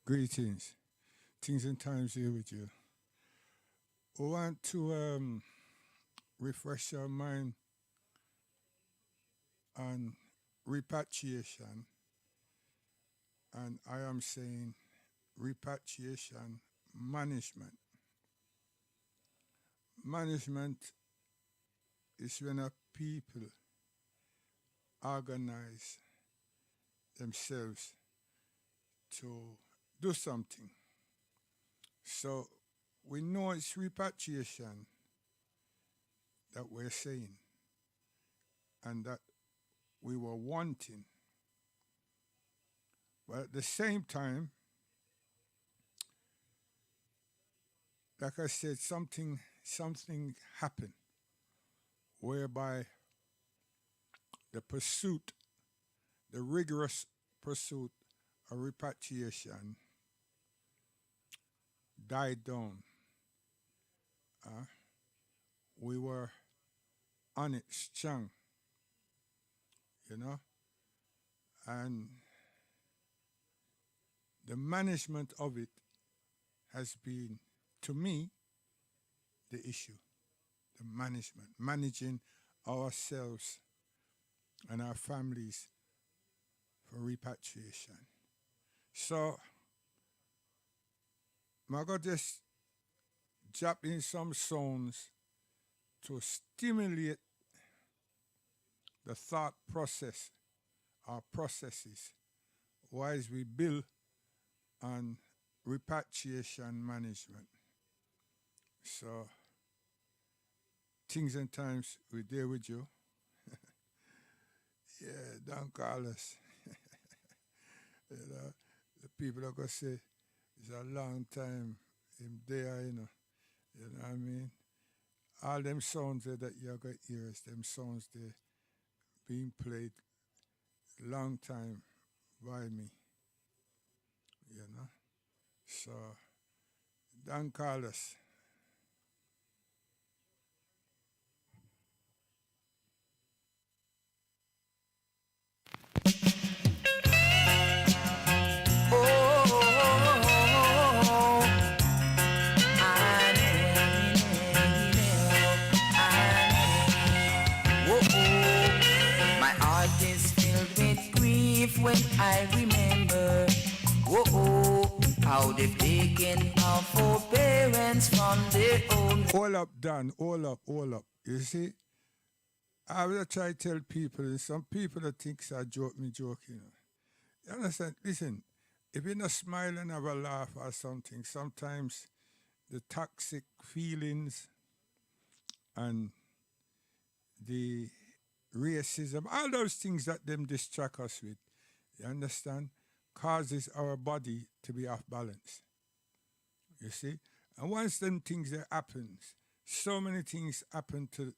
Greetings. Things and times here with you. We want to refresh our mind on repatriation, and I am saying repatriation management. Management is when a people organize themselves to do something. So we know it's repatriation that we're saying and that we were wanting. But at the same time, like I said, something happened whereby the pursuit, the rigorous pursuit of repatriation died down. We were on it strong, you know, and the management of it has been, to me, the issue. The management, managing ourselves and our families for repatriation. So, I'm going to just drop in some songs to stimulate the thought process, our processes, whilst we build on repatriation management. So, things and times, we're there with you. Yeah, don't call us. You know, the people are going to say, it's a long time him there, you know what I mean? All them sounds there that you got ears, them sounds there being played long time by me, you know? So, don't call us. My heart is filled with grief when I remember, how they've taken our forbearance from their own. All up, Dan, all up. You see, I will try to tell people, and some people that think I joke, you know. You understand? Listen, if you not smile and have a laugh or something, sometimes the toxic feelings and the racism, all those things that them distract us with, you understand, causes our body to be off balance. You see? And once them things that happens, so many things happen to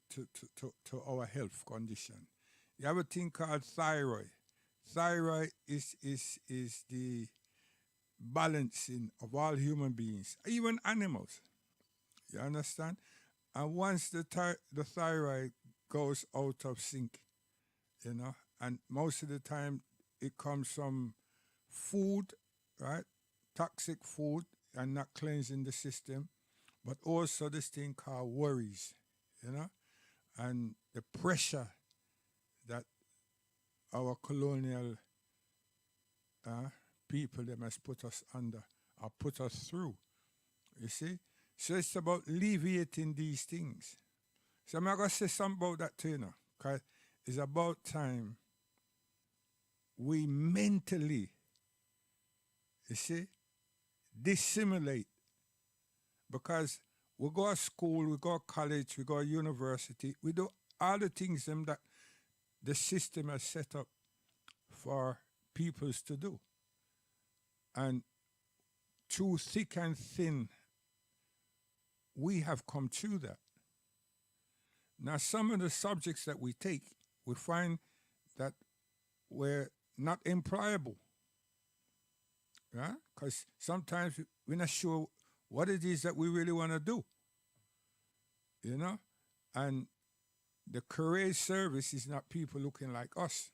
our health condition. You have a thing called thyroid. Thyroid is the balancing of all human beings, even animals. You understand? And once the thyroid goes out of sync, you know, and most of the time it comes from food, right? Toxic food and not cleansing the system, but also this thing called worries, you know, and the pressure that our colonial people them has put us under or put us through. You see? So it's about alleviating these things. So I'm going to say something about that too, you know, because it's about time we mentally, you see, dissimulate. Because we go to school, we go to college, we go to university, we do all the things them that the system has set up for peoples to do. And through thick and thin, we have come through that. Now, some of the subjects that we take, we find that we're not employable, right? Because sometimes we're not sure what it is that we really want to do, you know? And the career service is not people looking like us.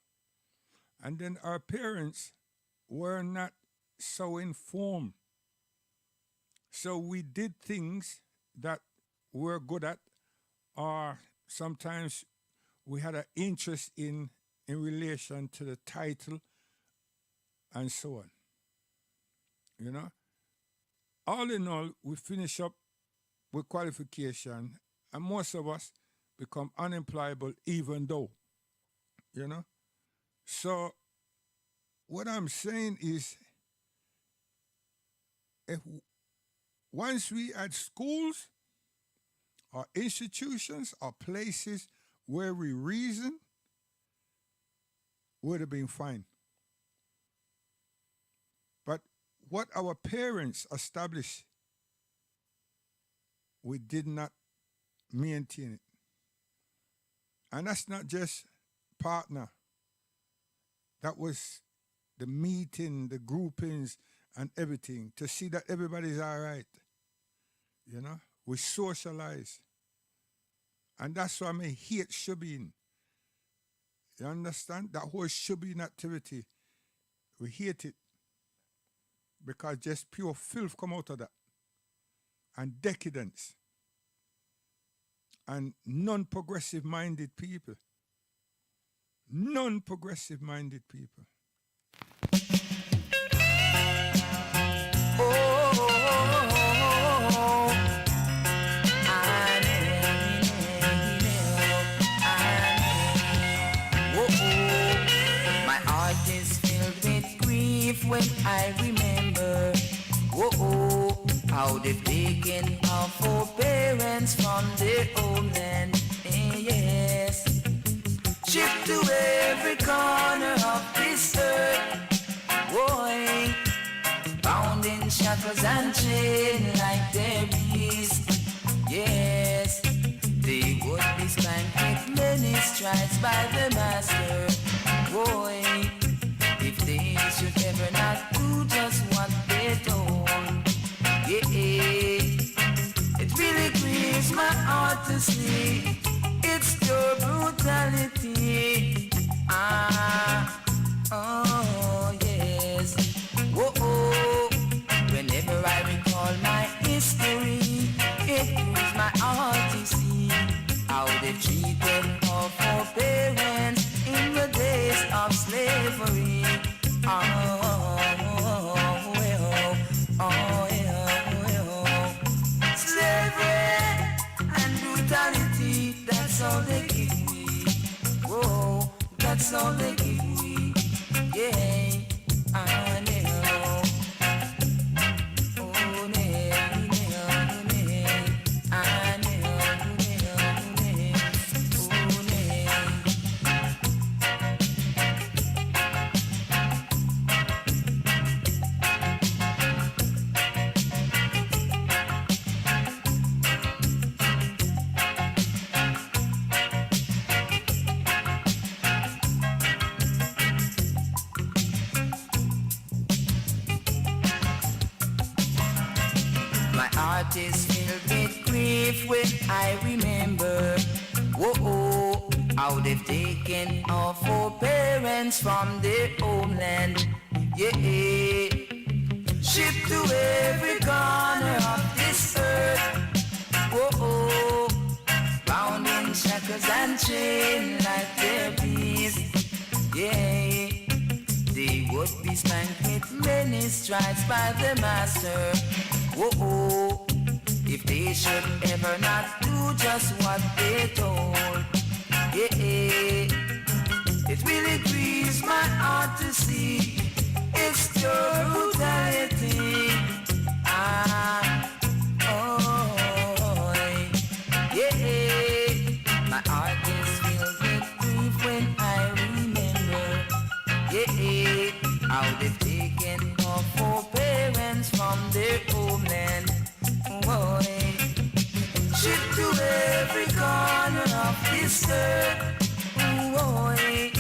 And then our parents were not so informed. So we did things that we're good at, or sometimes we had an interest in relation to the title and so on. You know, all in all, we finish up with qualification, and most of us become unemployable, even though, you know. So what I'm saying is, if once we had schools or institutions or places where we reason, would have been fine. But what our parents established, we did not maintain it. And that's not just partner. That was the meeting, the groupings, and everything to see that everybody's all right. You know, we socialize. And that's why I hate shubbing. You understand? That whole shubbing activity, we hate it because just pure filth come out of that. And decadence. And non-progressive minded people. Non-progressive minded people. My heart is filled with grief when I remember, how they've taken our forbearance from their homeland. Yes, shipped to every corner of this earth, boy, bound in shackles and chains like their beasts. Yes, they would be spanked with many stripes by the master, boy, if they should ever not do just what they're told. Yeah, it really grieves my heart to see it's pure brutality. Oh yes. Whoa, whenever I recall my history, it grieves my heart to see how they treated our foreparents in the days of slavery. Slavery and brutality, that's all they give me. Whoa, that's all they give me. Yeah, I know. Oh, I My heart is filled with grief when I remember, how they've taken our forbearance from their homeland. Yeah, shipped to every corner of this earth. Bound in shackles and chains like their beasts. Yeah, they would be spanked with many stripes by the master. If they should ever not do just what they're told. Yeah, it really grieves my heart to see it's pure brutality. Yeah, my heart is filled with grief when I remember, yeah, how they've taken our forbearance from their homeland. Boy, shipped to every corner of this earth. Boy,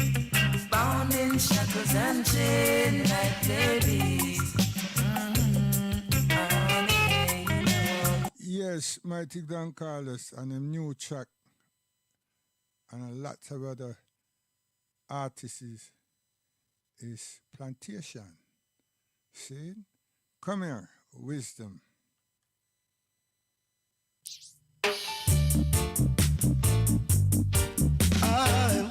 bound in shackles and chains like their beasts. Yes, Mighty Don Carlos and a new track and a lot of other artists is Plantation. See? Come here, wisdom. I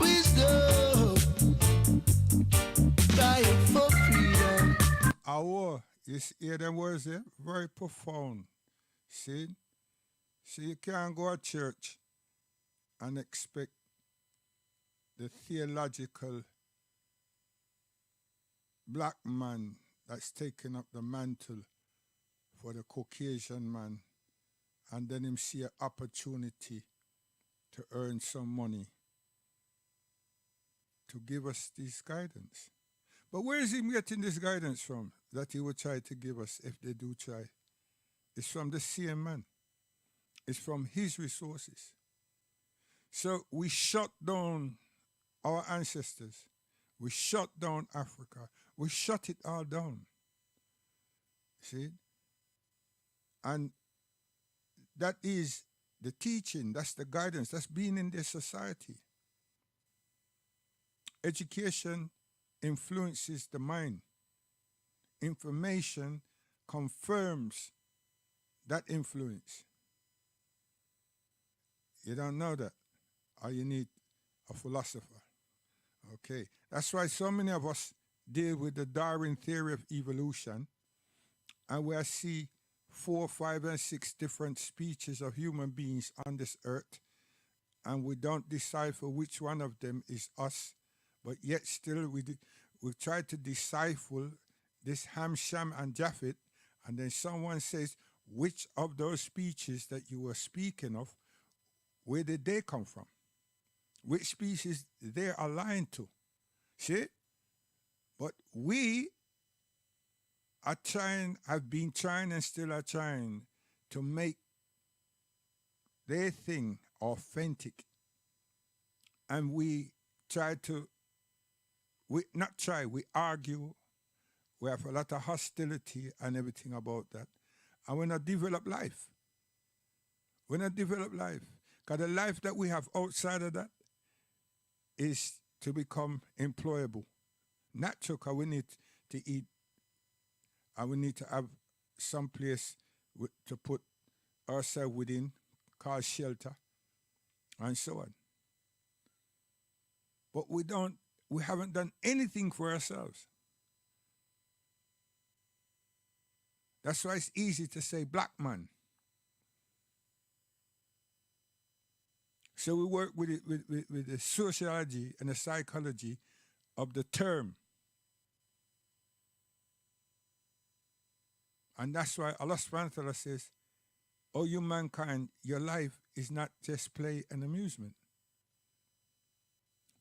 wisdom, crying for freedom. Our, you hear them words there? Very profound. See? So you can't go to church and expect the theological black man that's taking up the mantle for the Caucasian man, and then him see an opportunity to earn some money to give us this guidance. But where is he getting this guidance from that he will try to give us if they do try? It's from the same man. It's from his resources. So we shut down our ancestors. We shut down Africa. We shut it all down. See? And that is the teaching, that's the guidance, that's being in this society. Education influences the mind. Information confirms that influence. You don't know that, or you need a philosopher. Okay, that's why so many of us deal with the Darwin theory of evolution, and we see 4, 5, and 6 different species of human beings on this earth, and we don't decipher which one of them is us, but yet still we try to decipher this Ham, Shem, and Japhet, and then someone says, which of those species that you were speaking of, where did they come from? Which species they're aligned to? See? But we are trying, have been trying and still are trying to make their thing authentic. And we try to, we argue, we have a lot of hostility and everything about that. And we not develop life. We not develop life. Because the life that we have outside of that is to become employable. Natural, because we need to eat, and we need to have some place to put ourselves within, called shelter, and so on. But we haven't done anything for ourselves. That's why it's easy to say black man. So we work with it, with the sociology and the psychology of the term. And that's why Allah subhanahu wa ta'ala says, "O you mankind, your life is not just play and amusement."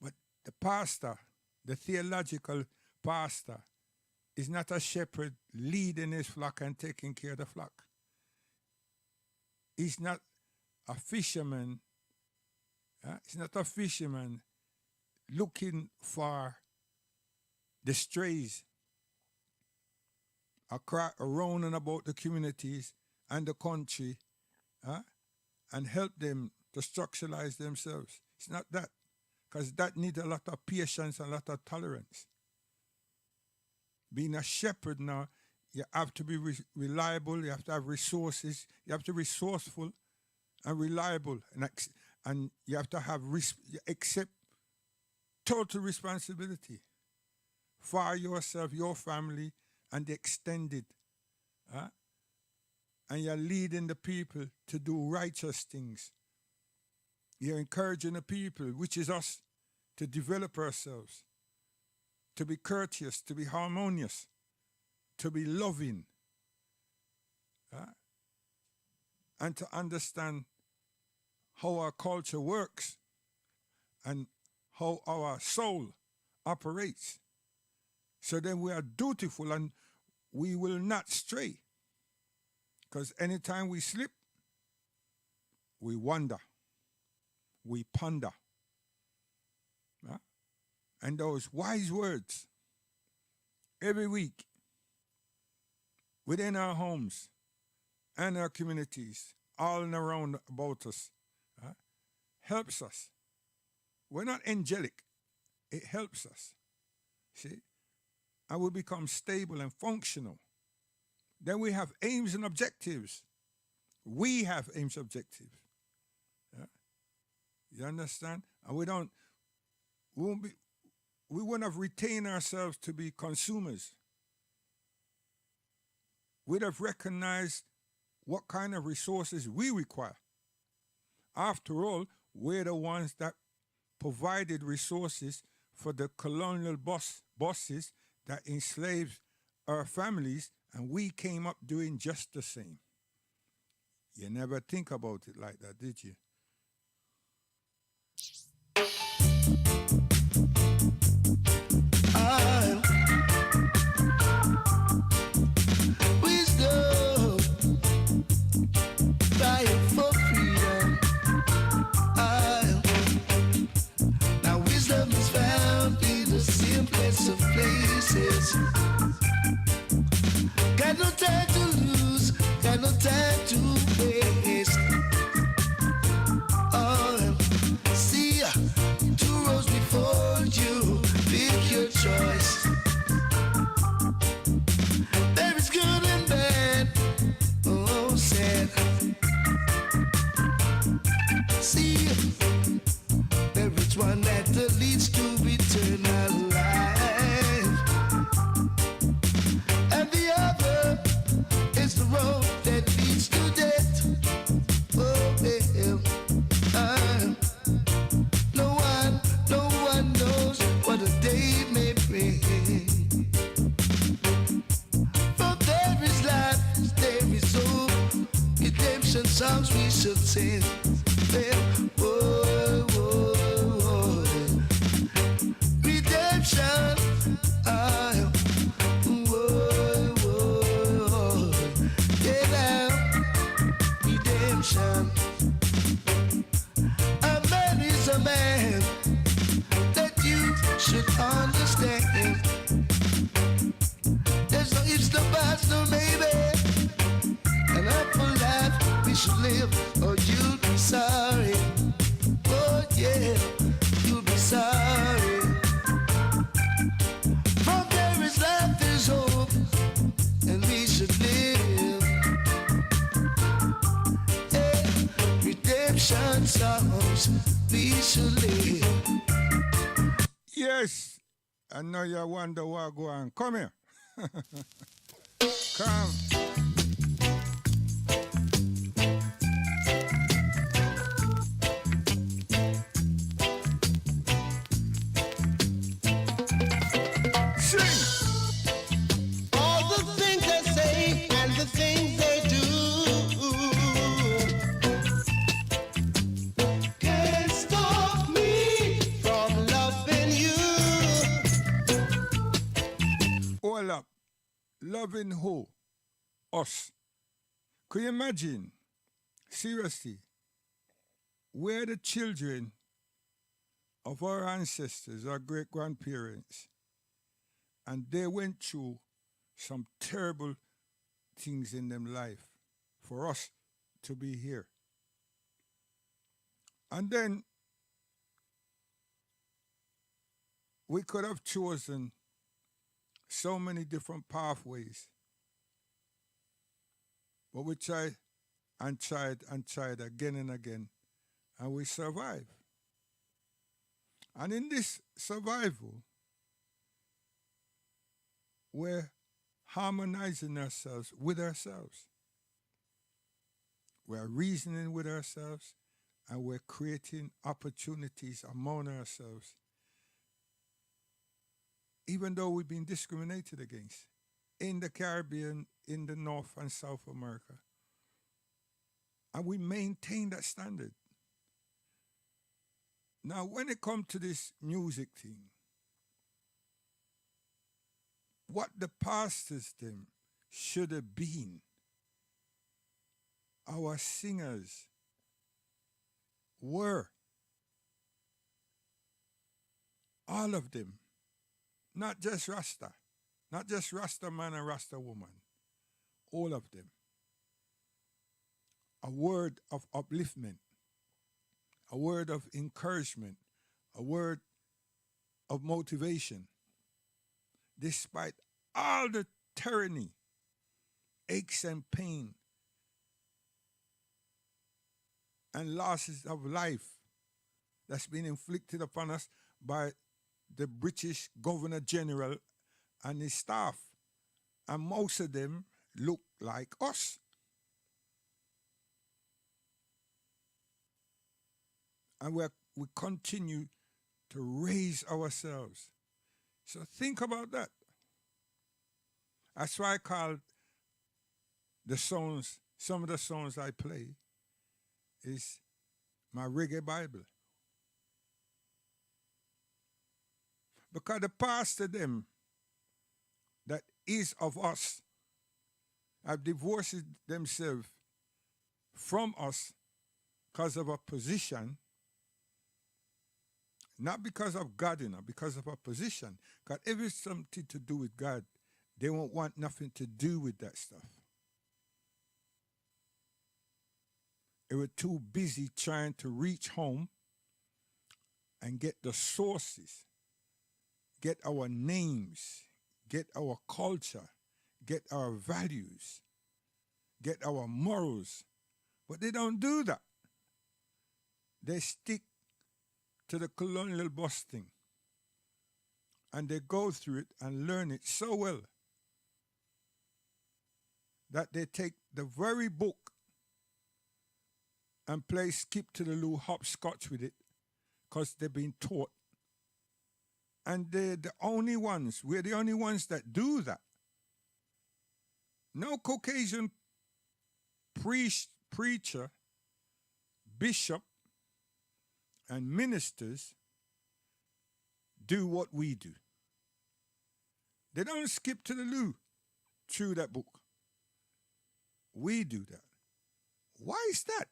But the pastor, the theological pastor, is not a shepherd leading his flock and taking care of the flock. He's not a fisherman. He's not a fisherman looking for the strays around and about the communities and the country, and help them to structuralize themselves. It's not that, because that needs a lot of patience and a lot of tolerance. Being a shepherd now, you have to be reliable, you have to have resources, you have to be resourceful and reliable, and you have to have accept total responsibility for yourself, your family, and the extended. And you're leading the people to do righteous things. You're encouraging the people, which is us, to develop ourselves, to be courteous, to be harmonious, to be loving, and to understand how our culture works and how our soul operates. So then we are dutiful and we will not stray. Because anytime we slip, we wonder, we ponder. And those wise words every week within our homes and our communities, all and around about us, helps us. We're not angelic. It helps us. See? And we become stable and functional. Then we have aims and objectives. We have aims and objectives. Yeah? You understand? And we wouldn't have retained ourselves to be consumers. We'd have recognized what kind of resources we require. After all, we're the ones that provided resources for the colonial bosses that enslaved our families, and we came up doing just the same. You never think about it like that, did you? Wisdom, crying for freedom. Now wisdom is found in the simplest of places. Got no time to lose, got no time to waste. See, two roads before you, pick your choice. There is good and bad, oh sad. See, there is one that leads to eternal life, and the other is the road that leads to death. Oh, well, no one knows what a day may bring. But there is life, there is hope, redemption songs we should sing. Whoa, whoa, whoa. Redemption, whoa, whoa. Yeah, now, redemption. A man is a man, that you should understand. There's no ifs, no buts, no maybe. An up for life we should live, or you'll be sorry. Oh yeah, you'll be sorry. From there is life, there's hope, and we should live. Yeah, redemption songs we should live. Yes. I know you wonder what go on. Come here. Come. Sing. All the things they say and the things they do can't stop me from loving you. All up. Loving who? Us. Could you imagine? Seriously. We're the children of our ancestors, our great grandparents, and they went through some terrible things in their life for us to be here. And then we could have chosen so many different pathways, but we tried and tried and tried again and again, and we survived. And in this survival, we're harmonizing ourselves with ourselves. We're reasoning with ourselves, and we're creating opportunities among ourselves, even though we've been discriminated against in the Caribbean, in the North and South America. And we maintain that standard. Now, when it comes to this music thing, what the pastors them should have been, our singers were, all of them, not just Rasta, not just Rasta man and Rasta woman, all of them. A word of upliftment, a word of encouragement, a word of motivation. despite all the tyranny, aches and pain, and losses of life that's been inflicted upon us by the British Governor General and his staff. And most of them look like us. And we continue to raise ourselves. So think about that. That's why I call the songs, some of the songs I play, is my reggae Bible. Because the pastor them that is of us have divorced themselves from us because of a position, not because of God, because of a position. Because if it's something to do with God, they won't want nothing to do with that stuff. They were too busy trying to reach home and get the sources, get our names, get our culture, get our values, get our morals. But they don't do that. They stick to the colonial busting. And they go through it and learn it so well that they take the very book and play skip to the loo hopscotch with it because they've been taught. And we're the only ones that do that. No Caucasian preacher, bishop, and ministers do what we do. They don't skip to the loo through that book. We do that. Why is that?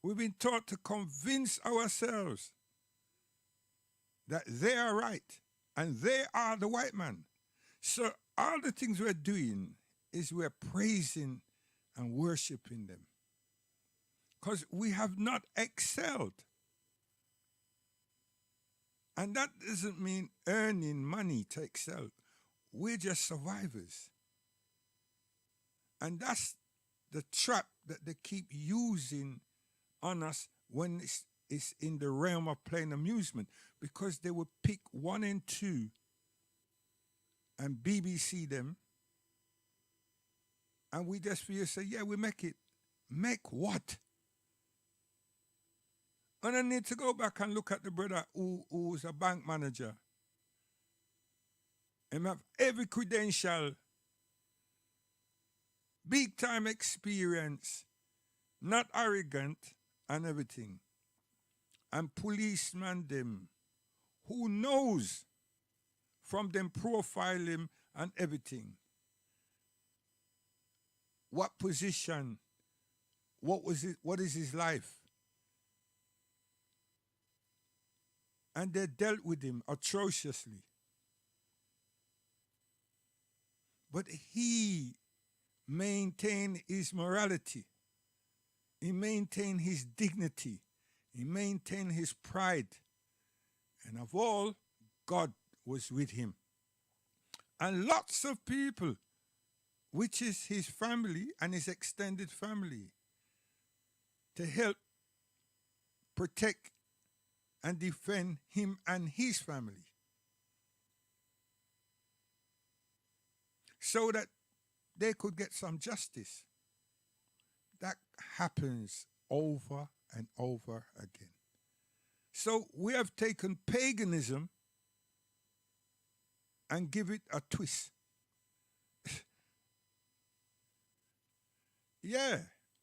We've been taught to convince ourselves that they are right and they are the white man. So all the things we're doing is we're praising and worshiping them because we have not excelled. And that doesn't mean earning money to excel. We're just survivors. And that's the trap that they keep using on us when it's in the realm of playing amusement, because they would pick 1 and 2 and BBC them, and we just feel say, yeah, we make it. Make what? And I need to go back and look at the brother who's a bank manager. And have every credential, big time experience, not arrogant and everything. And policeman them, who knows from them profile him and everything. What position, what is his life? And they dealt with him atrociously. But he maintained his morality. He maintained his dignity. He maintained his pride. And of all, God was with him. And lots of people, which is his family and his extended family, to help protect and defend him and his family, so that they could get some justice. That happens over and over again. So we have taken paganism and give it a twist. Yeah,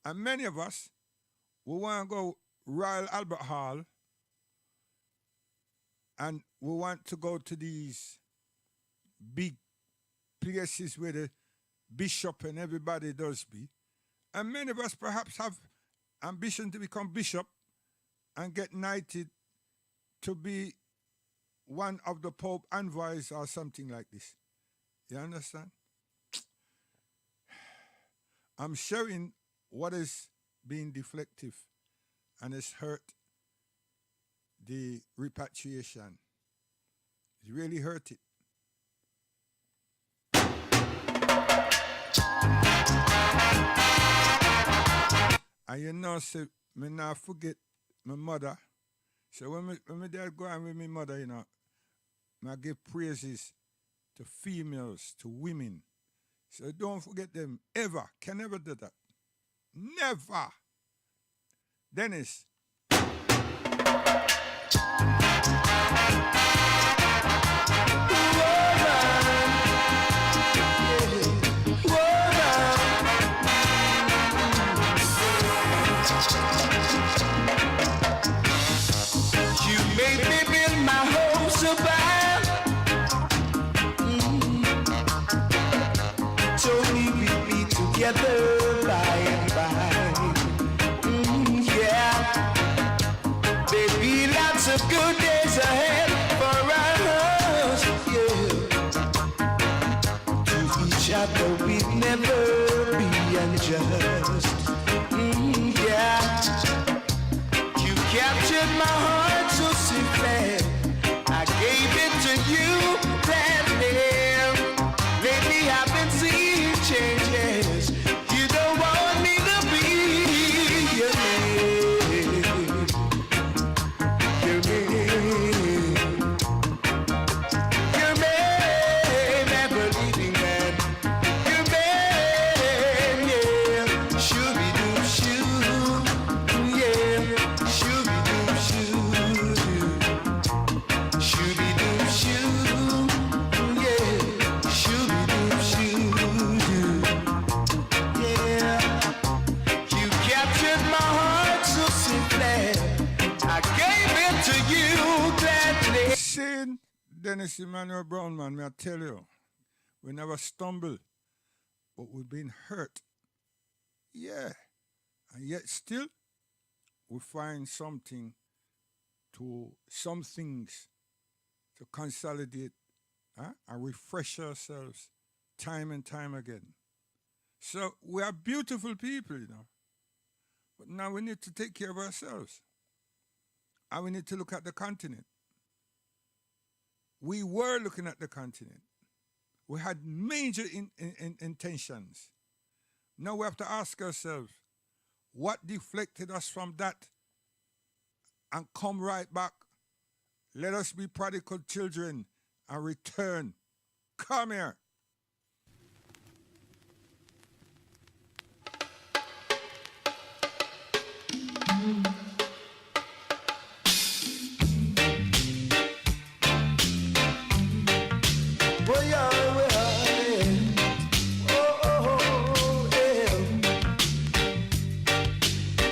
and many of us, we want to go Royal Albert Hall, and we want to go to these big places where the bishop and everybody does be. And many of us perhaps have ambition to become bishop and get knighted to be one of the Pope envoys or something like this. You understand? I'm showing what is being deflective and has hurt the repatriation It really hurt it. And you know, say, me not forget my mother. So when my dad go on with my mother, you know, I give praises to females, to women. So don't forget them ever. Can never do that. Never. Dennis. You made me build my home so bad. Told me we'd be together by and by. Yeah, baby, lots of good days ahead for us. Yeah, to each other we'd never be unjust. Yeah, you captured my heart so simply. I gave it to you gladly. Lately I've been seeing changes. You don't want me to be your man. Your man. Your man, never leaving man. Your man, yeah. Shooby-doo-shoo. Yeah. Shooby-doo-shoo. Shooby-doo-shoo. Yeah. Shooby-doo-shoo. Yeah. You captured my heart so simply. I gave it to you gladly. Sin, Dennis Emmanuel Brown, man, may I tell you, we never stumble, but we've been hurt. Yeah. And yet still, we find some things to consolidate, and refresh ourselves time and time again. So we are beautiful people, you know. But now we need to take care of ourselves. And we need to look at the continent. We were looking at the continent. We had major intentions. Now we have to ask ourselves, what deflected us from that and come right back? Let us be prodigal children and return. Come here.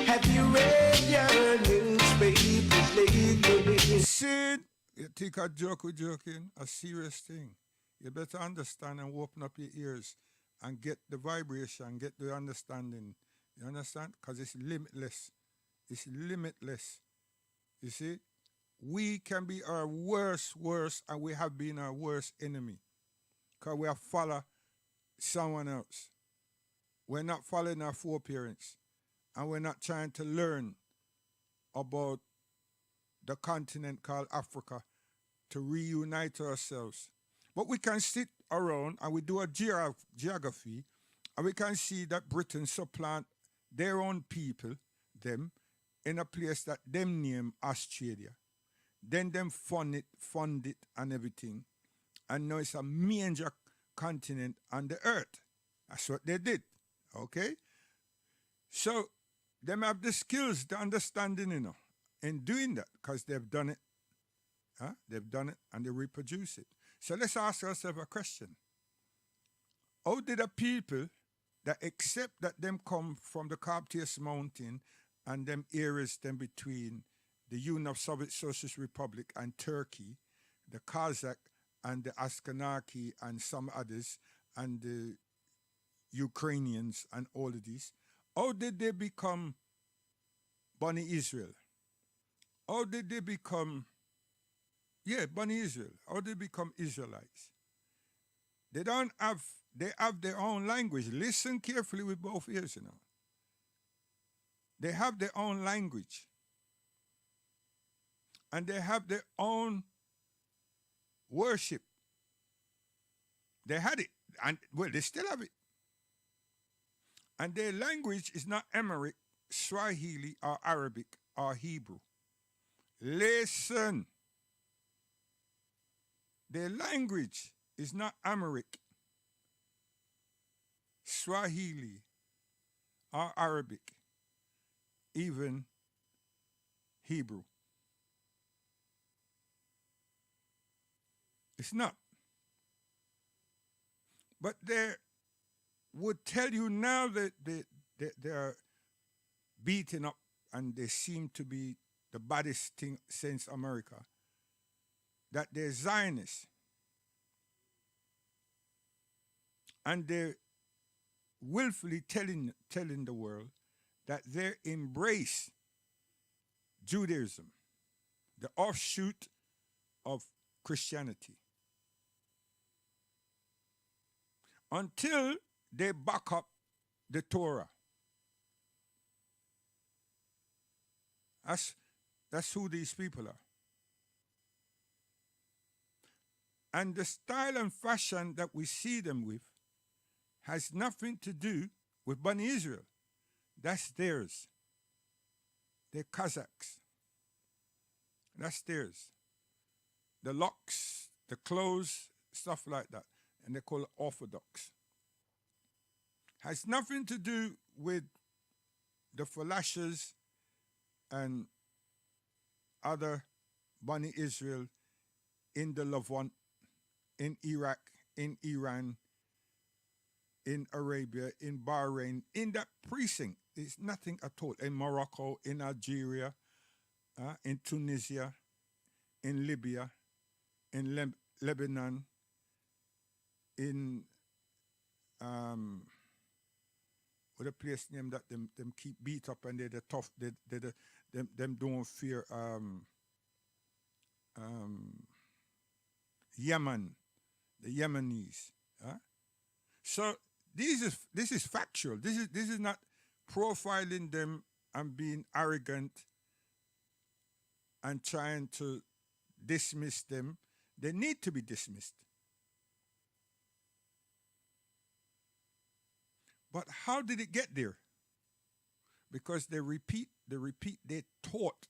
Have you read your newspapers lately? Sid, you think a joke with joking? A serious thing. You better understand and open up your ears and get the vibration, get the understanding. You understand? Because it's limitless. It's limitless. You see? We can be our worst, and we have been our worst enemy. Because we have followed someone else. We're not following our foreparents. And we're not trying to learn about the continent called Africa to reunite ourselves. But we can sit around and we do a geography, and we can see that Britain supplant their own people, them, in a place that them name Australia. Then them fund it and everything. And now it's a major continent on the earth. That's what they did. Okay? So them have the skills, the understanding, you know, in doing that, because they've done it. They've done it and they reproduce it. So let's ask ourselves a question. How did the people that accept that them come from the Caucasus Mountain and them areas them between the Union of Soviet Socialist Republic and Turkey, the Kazakh and the Ashkenazi and some others, and the Ukrainians and all of these, how did they become Bani Israel? How did they become, Bani Israel? How did they become Israelites? They have their own language. Listen carefully with both ears, you know. They have their own language. And they have their own worship. They had it, and well, they still have it. And their language is not Amharic, Swahili, or Arabic, or Hebrew. Listen. Their language is not Amharic, Swahili, or Arabic, even Hebrew. It's not. But they would tell you now that they are beaten up and they seem to be the baddest thing since America, that they're Zionists. And they're willfully telling the world that they embrace Judaism, the offshoot of Christianity, until they back up the Torah. That's who these people are. And the style and fashion that we see them with has nothing to do with Bani Israel. That's theirs. They're Kazakhs. That's theirs. The locks, the clothes, stuff like that. And they call it Orthodox. Has nothing to do with the Falashas and other Bani Israel in the Levant, in Iraq, in Iran, in Arabia, in Bahrain, in that precinct. It's nothing at all. In Morocco, in Algeria, in Tunisia, in Libya, in Lebanon, in what a place name that them keep beat up and they're the tough, them don't fear Yemen, the Yemenis. So this is factual. This is not profiling them and being arrogant and trying to dismiss them. They need to be dismissed. But how did it get there? Because they taught.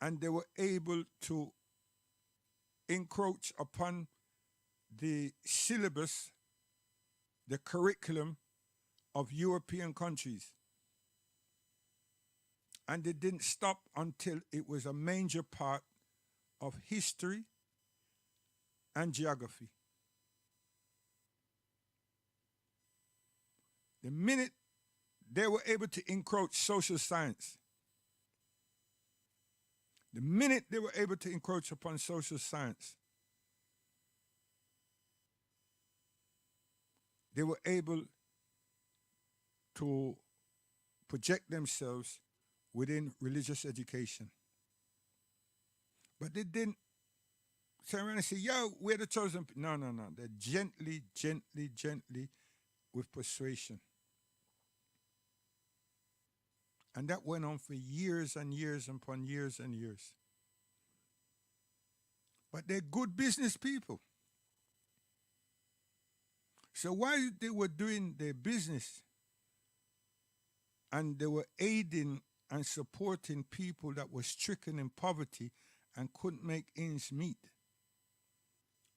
And they were able to encroach upon the syllabus, the curriculum of European countries. And they didn't stop until it was a major part of history and geography. The minute they were able to encroach social science, the minute they were able to encroach upon social science, they were able to project themselves within religious education. But they didn't turn around and say, yo, we're the chosen people. No. They're gently with persuasion. And that went on for years and years upon years and years. But they're good business people. So while they were doing their business and they were aiding and supporting people that were stricken in poverty and couldn't make ends meet,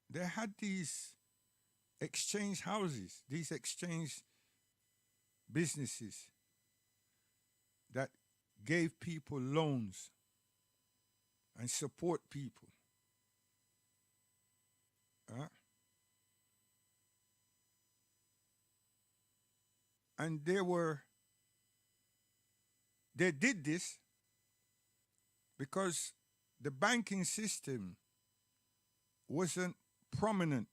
they had these exchange houses, these exchange businesses that gave people loans and support people. And they did this because the banking system wasn't prominent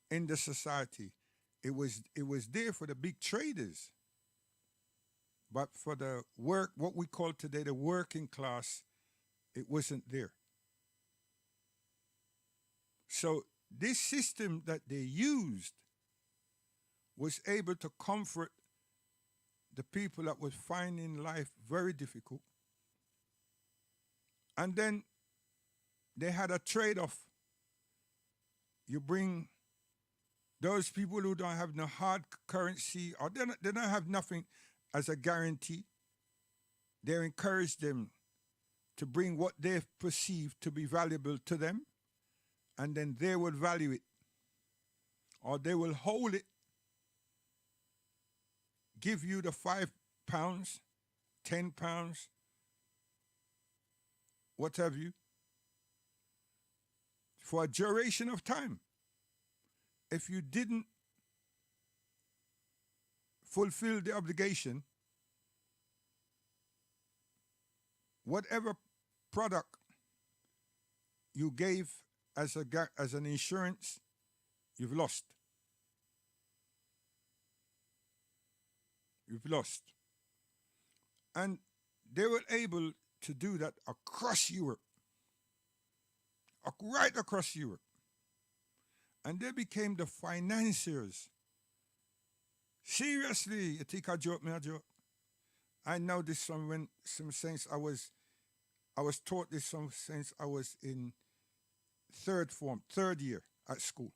in the society. It was there for the big traders. But for the what we call today the working class, it wasn't there. So this system that they used was able to comfort the people that was finding life very difficult And then they had a trade-off. You bring those people who don't have no hard currency, or they don't have nothing as a guarantee. They encourage them to bring what they perceive to be valuable to them, and then they will value it, or they will hold it, give you the £5, £10, what have you, for a duration of time. If you didn't fulfill the obligation, whatever product you gave as an insurance, you've lost. You've lost. And they were able to do that across Europe, right across Europe. And they became the financiers. Seriously, you think I joke, me a joke? I know this from since I was taught this since I was in third year at school,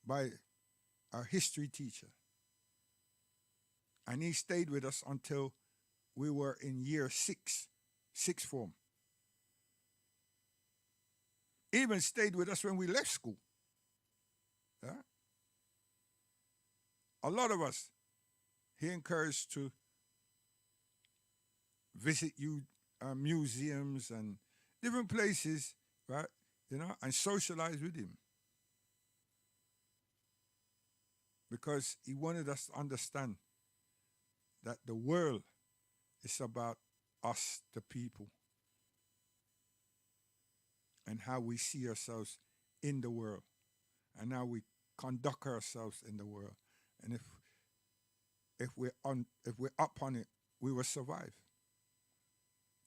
by our history teacher. And he stayed with us until we were in year sixth form. Even stayed with us when we left school. Yeah? A lot of us, he encouraged to visit museums and different places, right? And socialize with him. Because he wanted us to understand that the world is about us, the people, and how we see ourselves in the world, and how we conduct ourselves in the world. And if we're up on it, we will survive.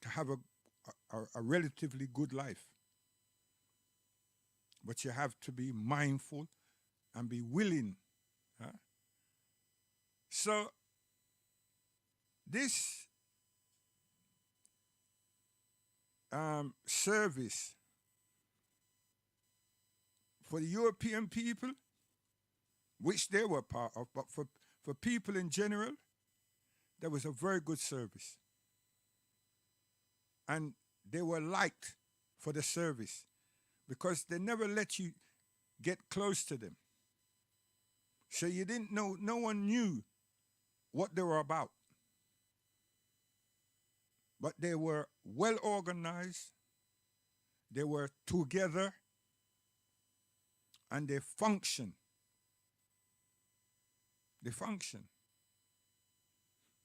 To have a relatively good life. But you have to be mindful and be willing. Huh? So this service for the European people, which they were part of, but for people in general, that was a very good service. And they were liked for the service because they never let you get close to them. So you didn't know, no one knew what they were about. But they were well organized, they were together, and they function. They function.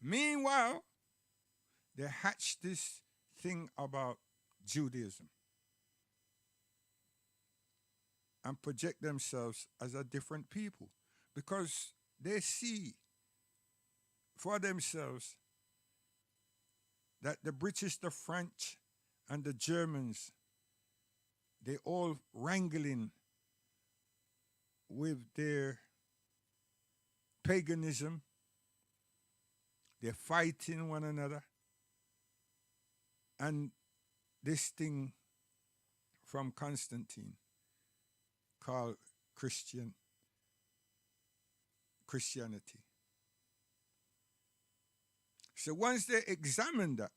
Meanwhile, they hatched this thing about Judaism and project themselves as a different people because they see for themselves that the British, the French, and the Germans, they all wrangling with their paganism. They're fighting one another. And this thing from Constantine called Christianity. So once they examined that,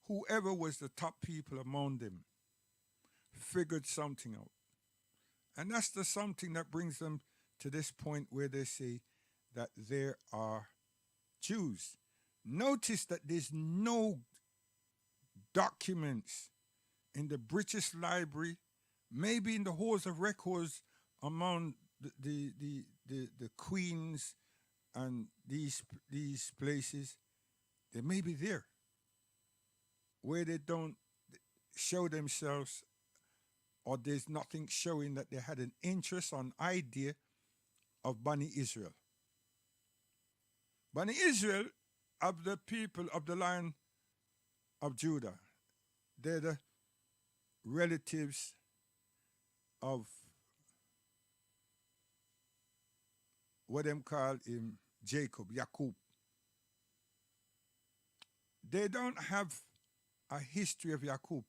whoever was the top people among them figured something out. And that's the something that brings them to this point where they say that there are Jews. Notice that there's no documents in the British Library, maybe in the halls of records among the queens and these places. They may be there, where they don't show themselves, or there's nothing showing that they had an interest or an idea of Bani Israel. Bani Israel, of the people of the line of Judah, they're the relatives of what them call him Jacob, Yakub. They don't have a history of Yakub.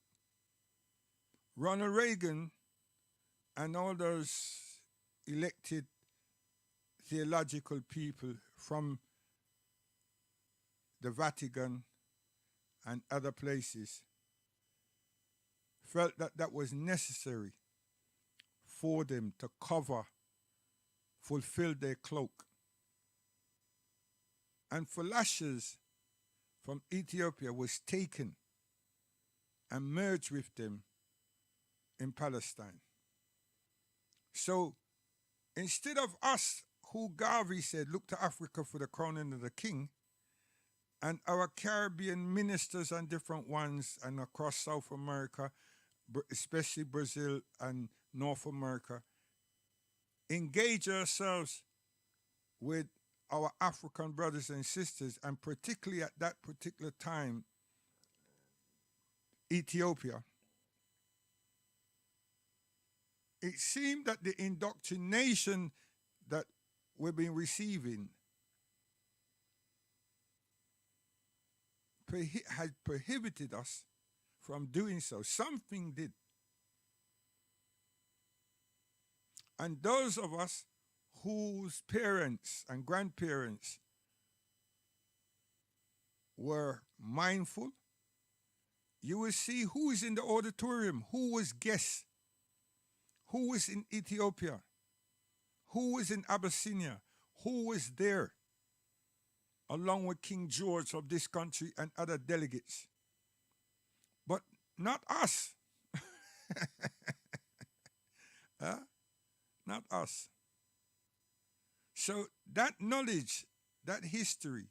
Ronald Reagan and all those elected theological people from the Vatican and other places felt that that was necessary for them to fulfill their cloak. And Pholashes from Ethiopia was taken and merged with them in Palestine. So instead of us, who Garvey said, look to Africa for the crowning of the king, and our Caribbean ministers and different ones and across South America, especially Brazil and North America, engage ourselves with our African brothers and sisters, and particularly at that particular time, Ethiopia. It seemed that the indoctrination that we've been receiving had prohibited us from doing so. Something did. And those of us whose parents and grandparents were mindful, you will see who is in the auditorium, who was guests, who was in Ethiopia, who was in Abyssinia, who was there, along with King George of this country and other delegates. But not us. Not us. So that knowledge, that history,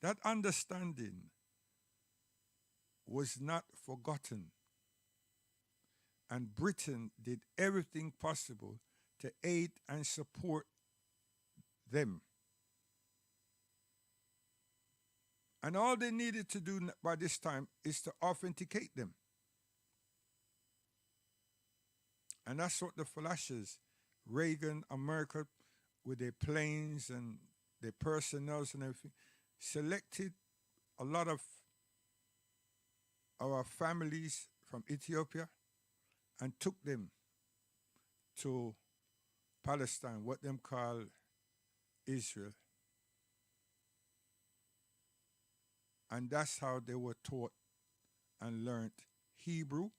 that understanding was not forgotten. And Britain did everything possible to aid and support them. And all they needed to do by this time is to authenticate them. And that's what the Pholashes, Reagan, America, with their planes and their personnel and everything, selected a lot of our families from Ethiopia and took them to Palestine, what them call Israel. And that's how they were taught and learned Hebrew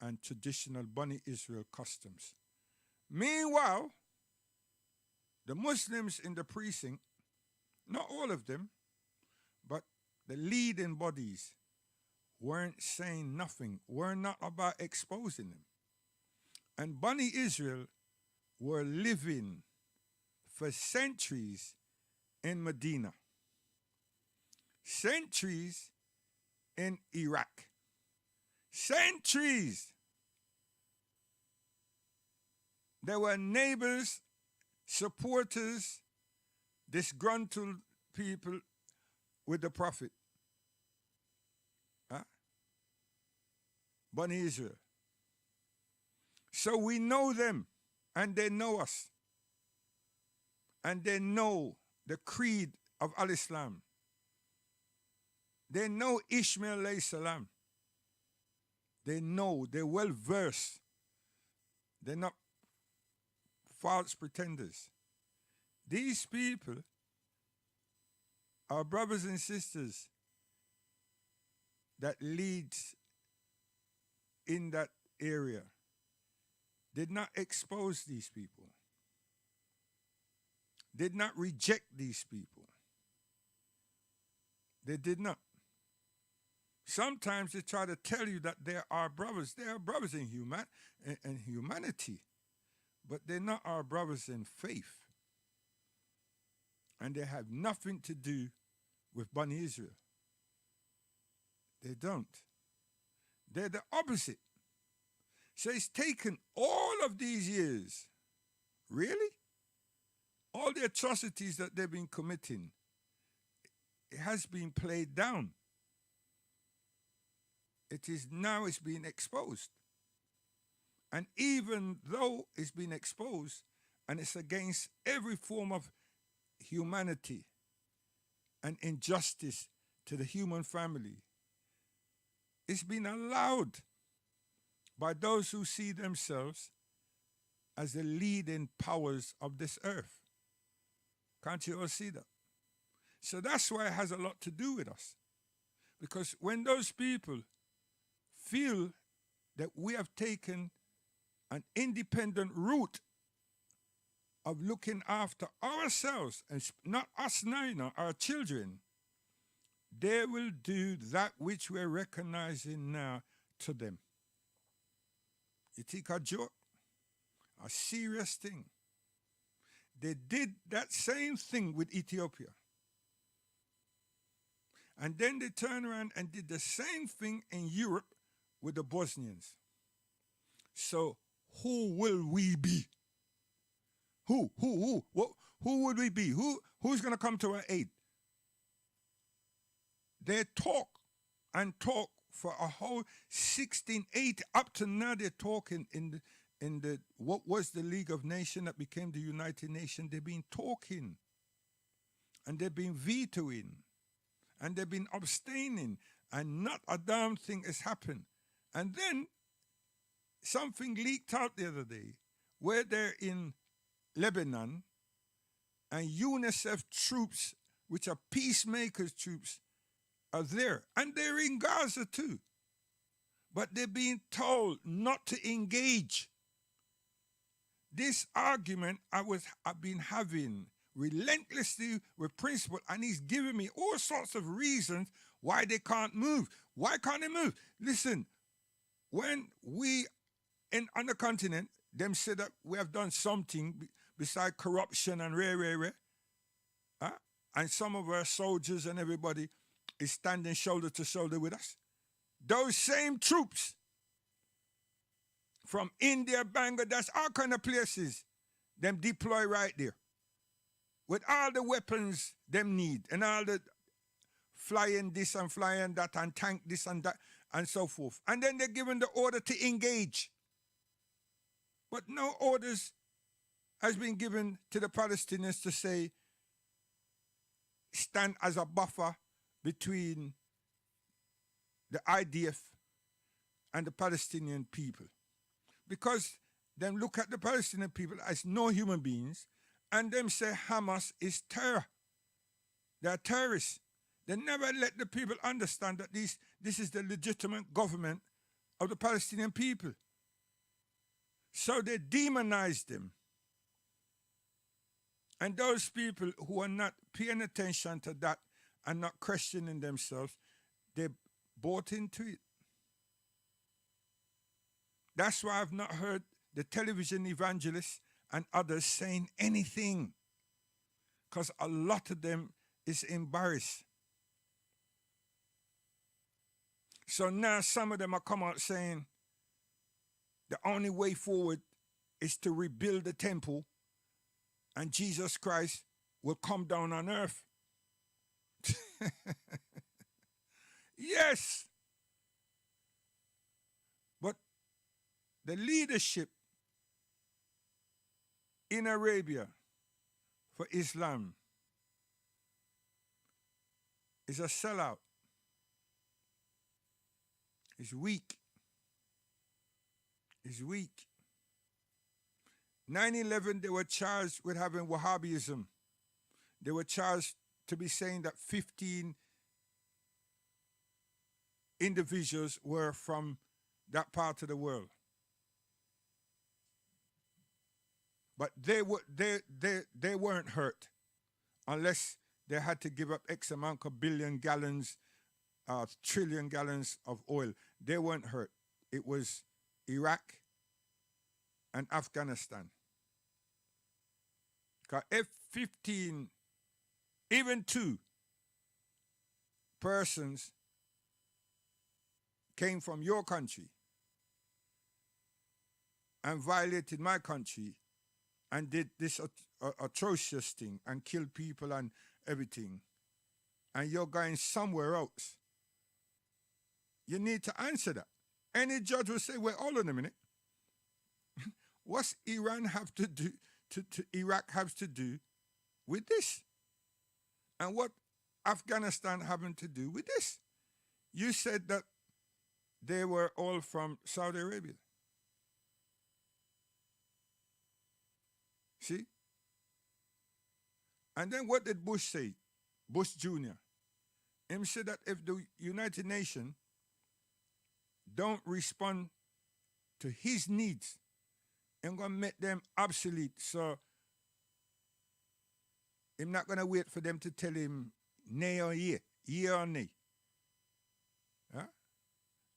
and traditional Bani Israel customs. Meanwhile, the Muslims in the precinct, not all of them, but the leading bodies, weren't saying nothing, were not about exposing them. And Bani Israel were living for centuries in Medina, centuries in Iraq, centuries. There were neighbors, supporters, disgruntled people with the Prophet. Bani Israel. So we know them, and they know us. And they know the creed of Al-Islam. They know Ishmael alayhi salam. They know, they're well versed. They're not false pretenders. These people, our brothers and sisters that lead in that area, did not expose these people, did not reject these people. They did not. Sometimes they try to tell you that they are brothers. They are brothers in humanity, but they're not our brothers in faith. And they have nothing to do with Bani Israel. They don't. They're the opposite. So it's taken all of these years, really? All the atrocities that they've been committing, it has been played down. It's being exposed. And even though it's been exposed, and it's against every form of humanity and injustice to the human family is being allowed by those who see themselves as the leading powers of this earth. Can't you all see that? So that's why it has a lot to do with us. Because when those people feel that we have taken an independent route of looking after ourselves, and not us now, our children, they will do that which we're recognizing now to them. You think a joke? A serious thing. They did that same thing with Ethiopia. And then they turned around and did the same thing in Europe with the Bosnians. So who will we be? Who would we be? Who's going to come to our aid? They talk and talk for a whole 1680 up to now. They're talking in the what was the League of Nations that became the United Nations. They've been talking, and they've been vetoing, and they've been abstaining, and not a damn thing has happened. And then something leaked out the other day where they're in Lebanon, and UNICEF troops, which are peacemakers troops, are there. And they're in Gaza too. But they're being told not to engage. This argument I've been having relentlessly with Principal, and he's giving me all sorts of reasons why they can't move. Why can't they move? Listen, when we on the continent, them say that we have done something beside corruption and and some of our soldiers and everybody is standing shoulder to shoulder with us. Those same troops from India, Bangladesh, all kind of places, them deploy right there with all the weapons them need and all the flying this and flying that and tank this and that and so forth. And then they're given the order to engage. But no orders has been given to the Palestinians to say, stand as a buffer between the IDF and the Palestinian people. Because them look at the Palestinian people as no human beings, and them say Hamas is terror. They are terrorists. They never let the people understand that this is the legitimate government of the Palestinian people. So they demonize them. And those people who are not paying attention to that and not questioning themselves, they bought into it. That's why I've not heard the television evangelists and others saying anything, because a lot of them is embarrassed. So now some of them are come out saying the only way forward is to rebuild the temple and Jesus Christ will come down on earth. Yes. But the leadership in Arabia for Islam is a sellout. It's weak. It's weak. 9/11, they were charged with having Wahhabism. They were charged to be saying that 15 individuals were from that part of the world. But they weren't hurt unless they had to give up X amount of billion gallons, trillion gallons of oil. They weren't hurt. It was Iraq and Afghanistan. Because if 15, even 2 persons came from your country and violated my country and did this atrocious thing and killed people and everything, and you're going somewhere else, you need to answer that. Any judge will say, well, hold on a minute. What's Iran have to do, to Iraq has to do with this? And what Afghanistan having to do with this? You said that they were all from Saudi Arabia. See? And then what did Bush say? Bush Jr. Him said that if the United Nations don't respond to his needs, I'm going to make them obsolete. So I'm not going to wait for them to tell him nay or yea or nay. Huh?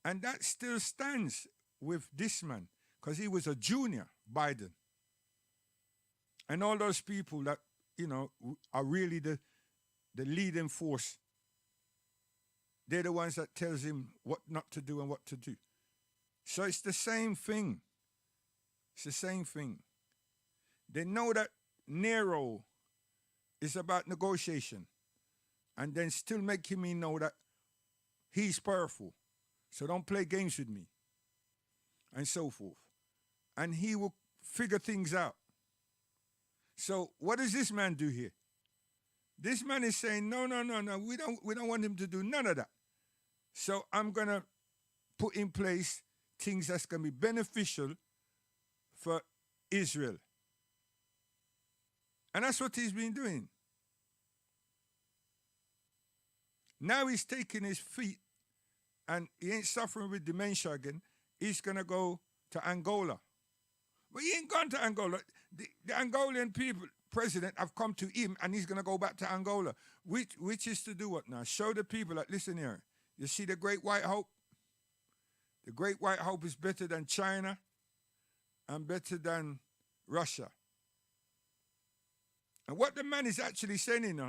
And that still stands with this man, because he was a junior Biden. And all those people that, are really the leading force, they're the ones that tells him what not to do and what to do. So it's the same thing. It's the same thing. They know that Nero is about negotiation, and then still making me know that he's powerful. So don't play games with me, and so forth. And he will figure things out. So what does this man do here? This man is saying, no, we don't want him to do none of that. So I'm gonna put in place things that's gonna be beneficial for Israel. And that's what he's been doing. Now he's taking his feet, and he ain't suffering with dementia again. He's gonna go to Angola. But he ain't gone to Angola. The Angolan people, president, have come to him, and he's gonna go back to Angola. Which is to do what now? Show the people that, listen here, you see the Great White Hope? The Great White Hope is better than China and better than Russia. And what the man is actually saying,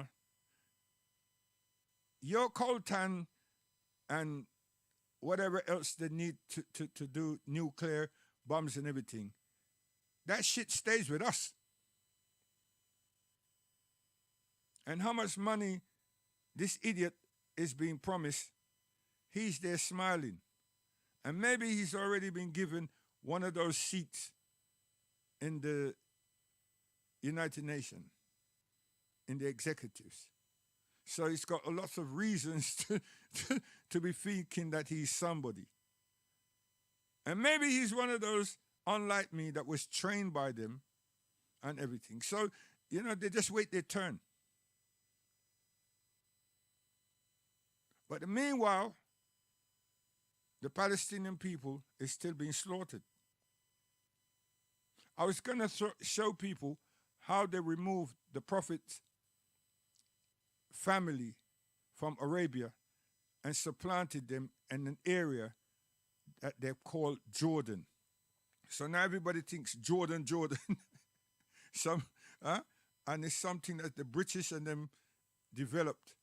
your coltan and whatever else they need to do nuclear bombs and everything, that shit stays with us. And how much money this idiot is being promised, he's there smiling. And maybe he's already been given one of those seats in the United Nations, in the executives. So he's got lots of reasons to be thinking that he's somebody. And maybe he's one of those, unlike me, that was trained by them and everything. So, they just wait their turn. But meanwhile, the Palestinian people is still being slaughtered. I was going to show people how they removed the prophet's family from Arabia and supplanted them in an area that they call Jordan. So now everybody thinks Jordan. And it's something that the British and them developed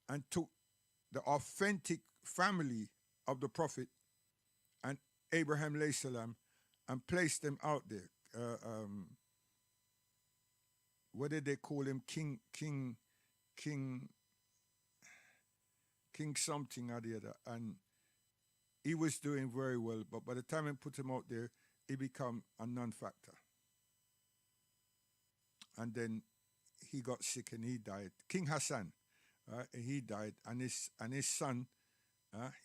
and took the authentic family of the prophet and Abraham alayhi salam and placed them out there. What did they call him? King something or the other. And he was doing very well, but by the time I put him out there, he became a non-factor. And then he got sick and he died. King Hassan, he died, and his son,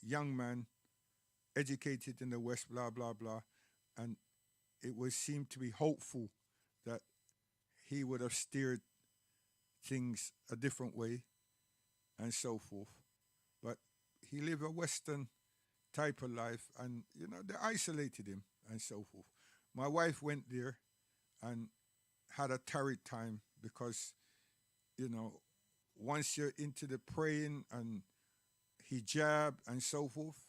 young man, educated in the West, blah blah blah, and it seemed to be hopeful that he would have steered things a different way, and so forth. But he lived a Western type of life, and they isolated him and so forth. My wife went there and had a torrid time because, once you're into the praying and hijab and so forth,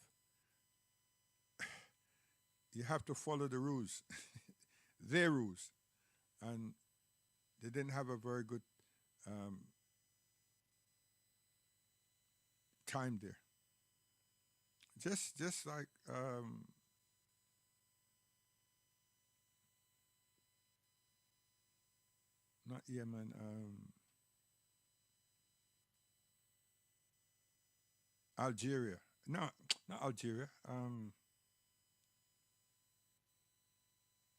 you have to follow the rules, their rules. And they didn't have a very good time there. Just like not Yemen, Algeria. No, not Algeria.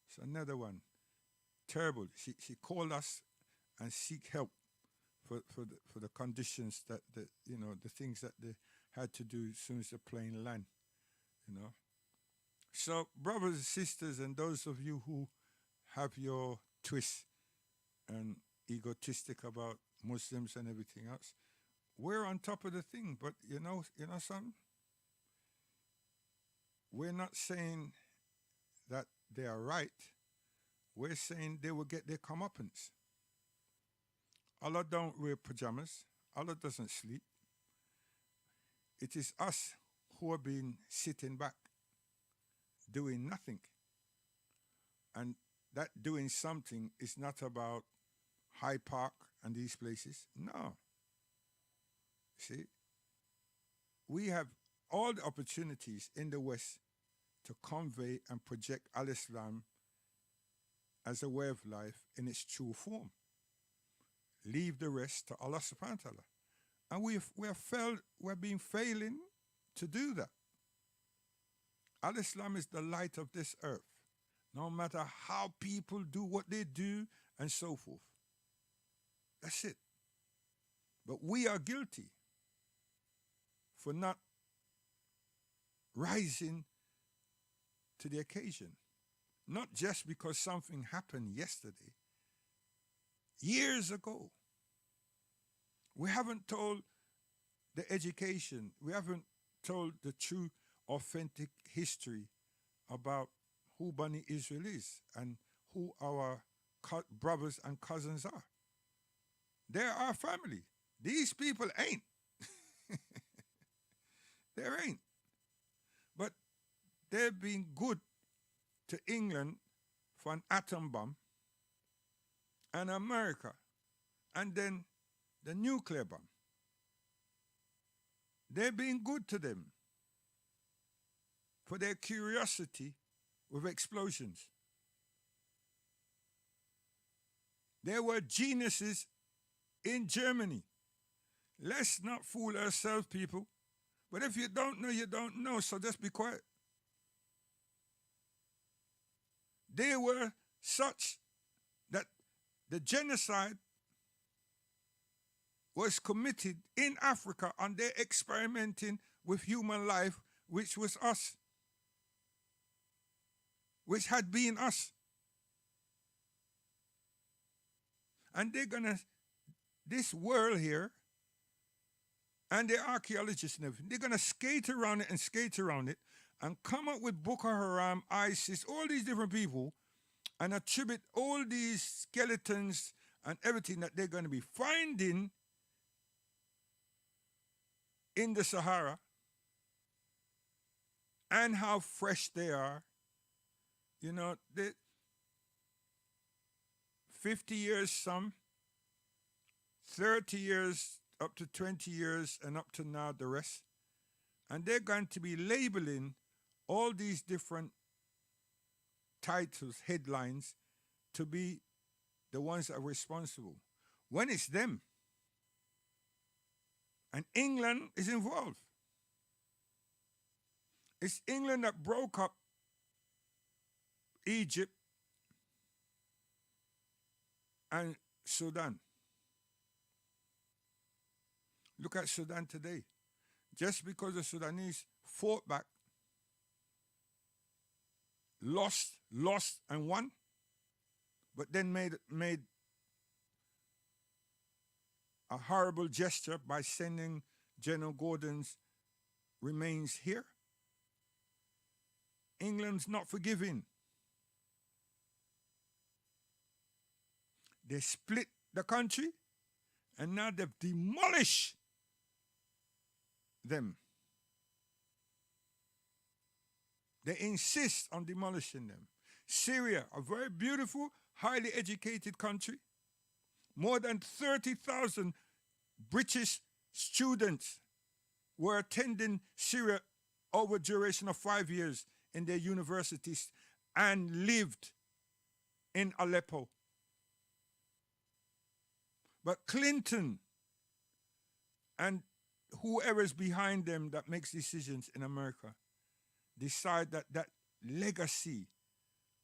It's another one. Terrible. She called us and seek help for the conditions that the things that they had to do as soon as the plane land. You know. So, brothers and sisters, and those of you who have your twists and egotistic about Muslims and everything else, we're on top of the thing. But you know something? We're not saying that they are right. We're saying they will get their comeuppance. Allah don't wear pajamas. Allah doesn't sleep. It is us who have been sitting back, doing nothing. And that doing something is not about Hyde Park and these places. No. See, we have all the opportunities in the West to convey and project Al-Islam as a way of life in its true form. Leave the rest to Allah subhanahu wa ta'ala. And we've been failing to do that. Al-Islam is the light of this earth, no matter how people do what they do and so forth. That's it. But we are guilty for not rising to the occasion. Not just because something happened yesterday, years ago. We haven't told the education, we haven't told the true, authentic history about who Bani Israel is and who our brothers and cousins are. They're our family. These people ain't. They ain't. But they've been good to England for an atom bomb, and America, and then the nuclear bomb. They've been good to them for their curiosity with explosions. There were geniuses in Germany. Let's not fool ourselves, people. But if you don't know, you don't know, so just be quiet. They were such that the genocide was committed in Africa, and they're experimenting with human life, which was us, which had been us. And they're gonna, this world here, and the archaeologists and everything, they're gonna skate around it and come up with Boko Haram, ISIS, all these different people, and attribute all these skeletons and everything that they're going to be finding in the Sahara, and how fresh they are. You know, 50 years some, 30 years, up to 20 years, and up to now the rest. And they're going to be labeling all these different titles, headlines, to be the ones that are responsible, when it's them. And England is involved. It's England that broke up Egypt and Sudan. Look at Sudan today. Just because the Sudanese fought back, lost and won, but then made a horrible gesture by sending General Gordon's remains here. England's not forgiving. They split the country, and now they've demolished them. They insist on demolishing them. Syria, a very beautiful, highly educated country. More than 30,000 British students were attending Syria over a duration of 5 years in their universities and lived in Aleppo. But Clinton and whoever is behind them that makes decisions in America decide that that legacy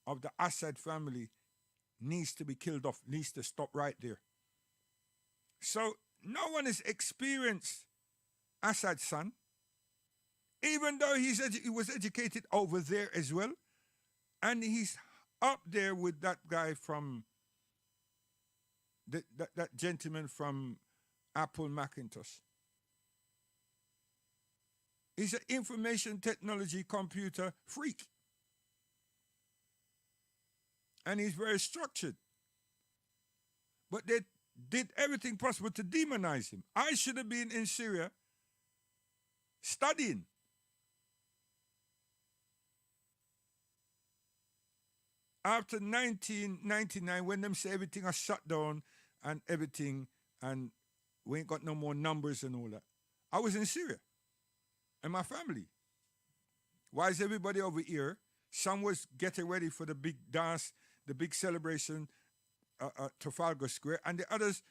of the Assad family needs to be killed off, needs to stop right there. So no one has experienced Assad's son, even though he was educated over there as well, and he's up there with that guy from that gentleman from Apple Macintosh. He's an information technology computer freak. And he's very structured. But they did everything possible to demonize him. I should have been in Syria studying. After 1999, when them say everything is shut down and everything, and we ain't got no more numbers and all that, I was in Syria and my family. Why is everybody over here? Some was getting ready for the big dance, the big celebration, Trafalgar Square, and the others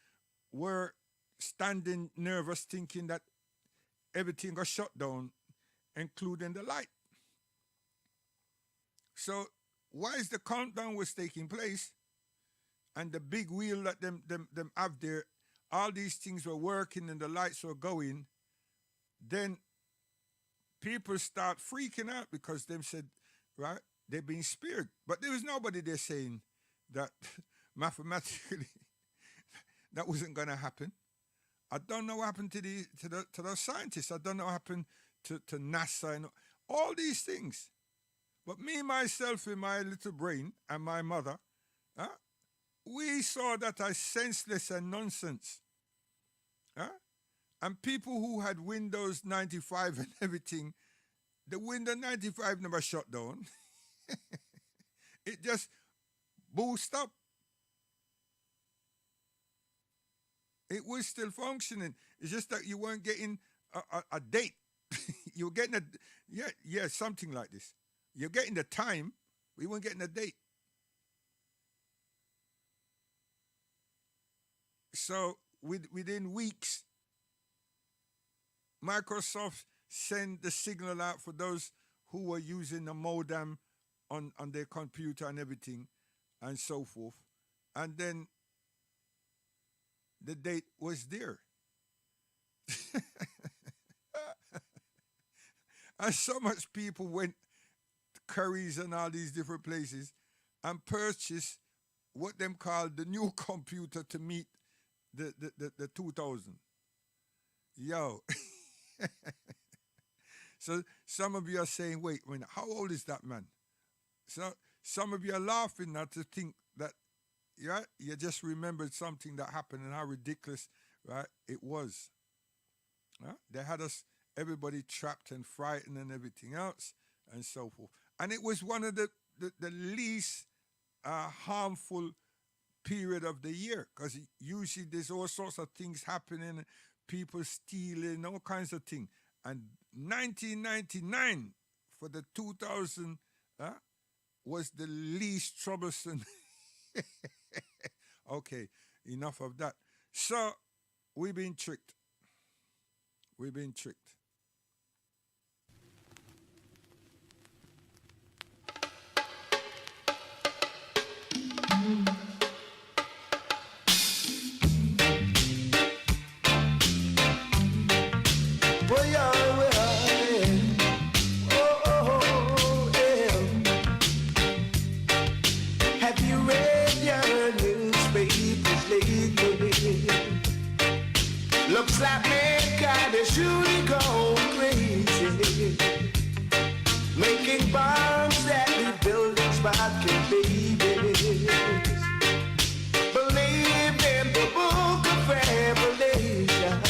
were standing nervous, thinking that everything got shut down, including the light. So, whilst the countdown was taking place, and the big wheel that them have there, all these things were working and the lights were going, then people start freaking out because them said, right, they're being spared. But there was nobody there saying that mathematically that wasn't going to happen. I don't know what happened to the scientists. I don't know what happened to NASA and all these things. But me, myself, in my little brain, and my mother, we saw that as senseless and nonsense. And people who had Windows 95 and everything, the Windows 95 never shut down. It just boosted up. It was still functioning. It's just that you weren't getting a date. You were getting something like this. You're getting the time, we weren't getting a date. So within weeks, Microsoft sent the signal out for those who were using the modem on their computer and everything and so forth. And then the date was there. And so much people went to Curry's and all these different places and purchased what them called the new computer to meet the 2000. Yo. So some of you are saying, wait a minute, how old is that man? So some of you are laughing now to think that, yeah, you just remembered something that happened and how ridiculous, right, it was. They had us, everybody trapped and frightened and everything else and so forth. And it was one of the least harmful period of the year, because usually there's all sorts of things happening, people stealing, all kinds of things. And 1999 for the 2000 was the least troublesome. Okay, enough of that. So we've been tricked. We've been tricked. Looks like mankind is surely gone crazy, making bombs that leave buildings rocking babies. Believe in the book of Revelation,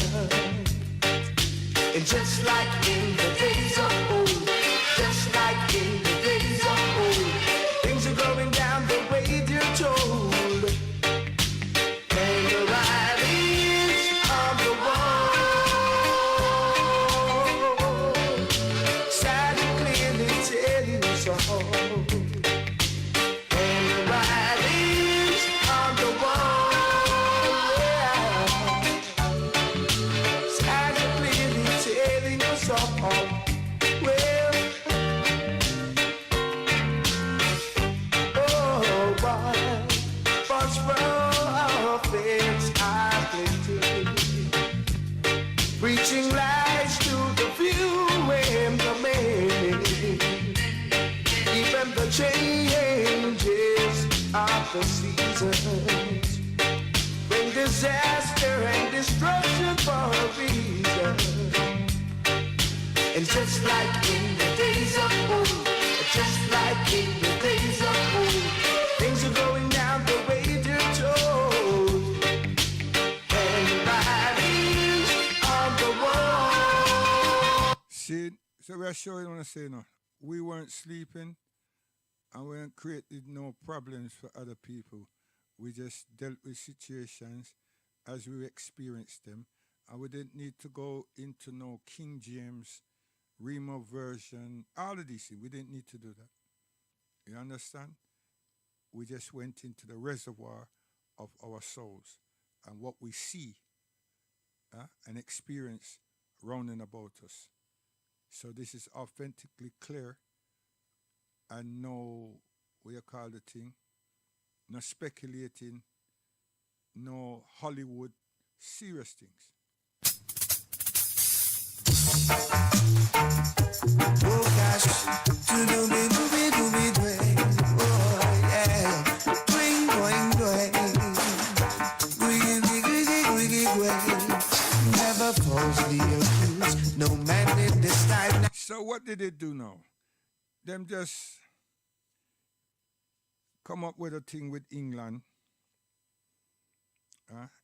and just like in the days of old, just like in the days of old, things are going down the way you're told. And the writings on the wall sad and clearly telling us all. And the writings on the wall, sad and clearly telling us all. Well, oh, why? What's wrong? Things I think to of the seasons. Bring disaster and destruction for a reason. And just like in the days of old, just like in the days of old, things are going down the way they're told. Everybody's on the wall. See, so we are showing what I say now. We weren't sleeping and we weren't created no problems for other people. We just dealt with situations as we experienced them. And we didn't need to go into no King James, Remo version, all of these things. We didn't need to do that. You understand? We just went into the reservoir of our souls and what we see and experience rounding about us. So this is authentically clear and no, what you call the thing, no speculating, no Hollywood, serious things. Oh gosh, do-do-be-do-be-do-be-do. Oh yeah, doing, doing, doing. Wiggy-wiggy-wiggy-wiggy. Never falsely accused, no man in this time. So what did they do now? Them just come up with a thing with England,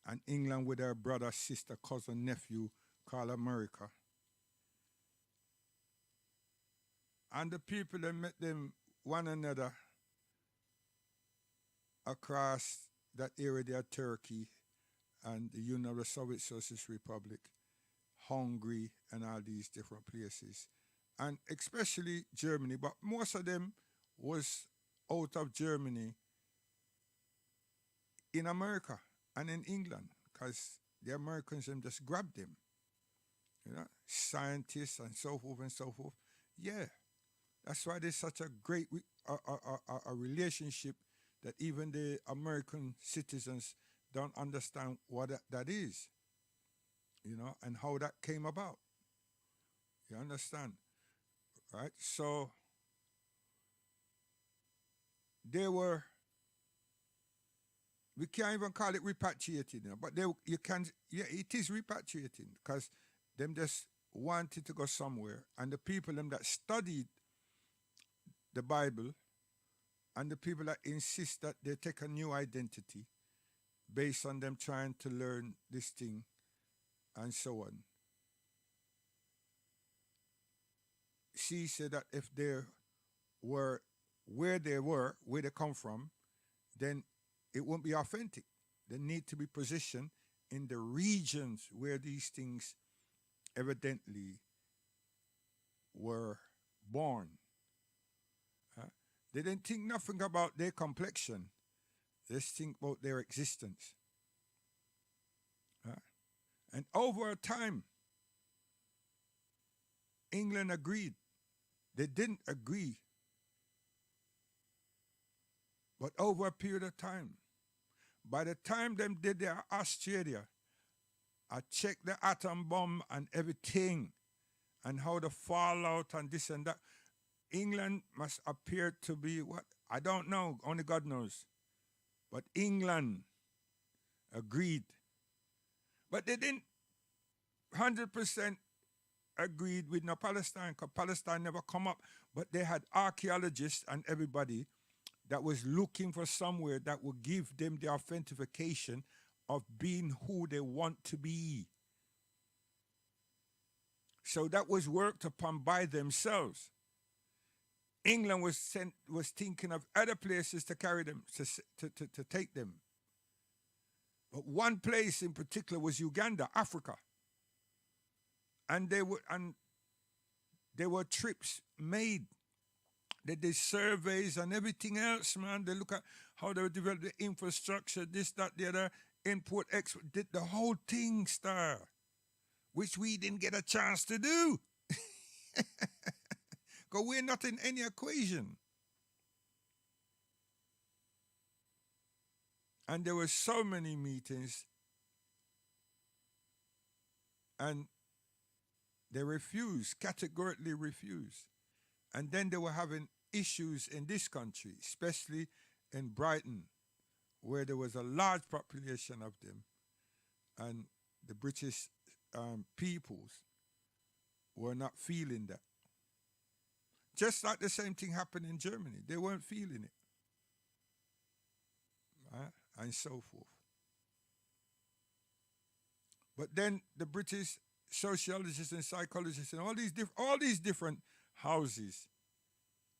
and England with her brother, sister, cousin, nephew called America. And the people that met them one another across that area there, Turkey and the Union of the Soviet Socialist Republic, Hungary and all these different places. And especially Germany, but most of them was out of Germany in America and in England, because the Americans them just grabbed them. You know, scientists and so forth and so forth. Yeah, that's why there's such a great a relationship that even the American citizens don't understand what that is, you know, and how that came about. You understand? Right? So they were, we can't even call it repatriating, you know, but you can, yeah, it is repatriating because them just wanted to go somewhere, and the people them that studied the Bible and the people that insist that they take a new identity based on them trying to learn this thing and so on. She said that if they were where they come from, then it won't be authentic. They need to be positioned in the regions where these things evidently were born. They didn't think nothing about their complexion. They just think about their existence. And over time, England agreed. They didn't agree. But over a period of time, by the time them did their Australia, I checked the atom bomb and everything and how the fallout and this and that. England must appear to be what? I don't know, only God knows. But England agreed. But they didn't 100% agreed with no Palestine, because Palestine never come up. But they had archaeologists and everybody that was looking for somewhere that would give them the authentication of being who they want to be. So that was worked upon by themselves. England was thinking of other places to carry them, to take them. But one place in particular was Uganda, Africa. And there were trips made. They did surveys and everything else, man. They look at how they developed the infrastructure, this, that, the other, import, export, did the whole thing, star, which we didn't get a chance to do. Because we're not in any equation. And there were so many meetings, and they refused, categorically refused. And then they were having issues in this country, especially in Brighton, where there was a large population of them, and the British peoples were not feeling that. Just like the same thing happened in Germany. They weren't feeling it. Right? And so forth. But then the British sociologists and psychologists and all these different houses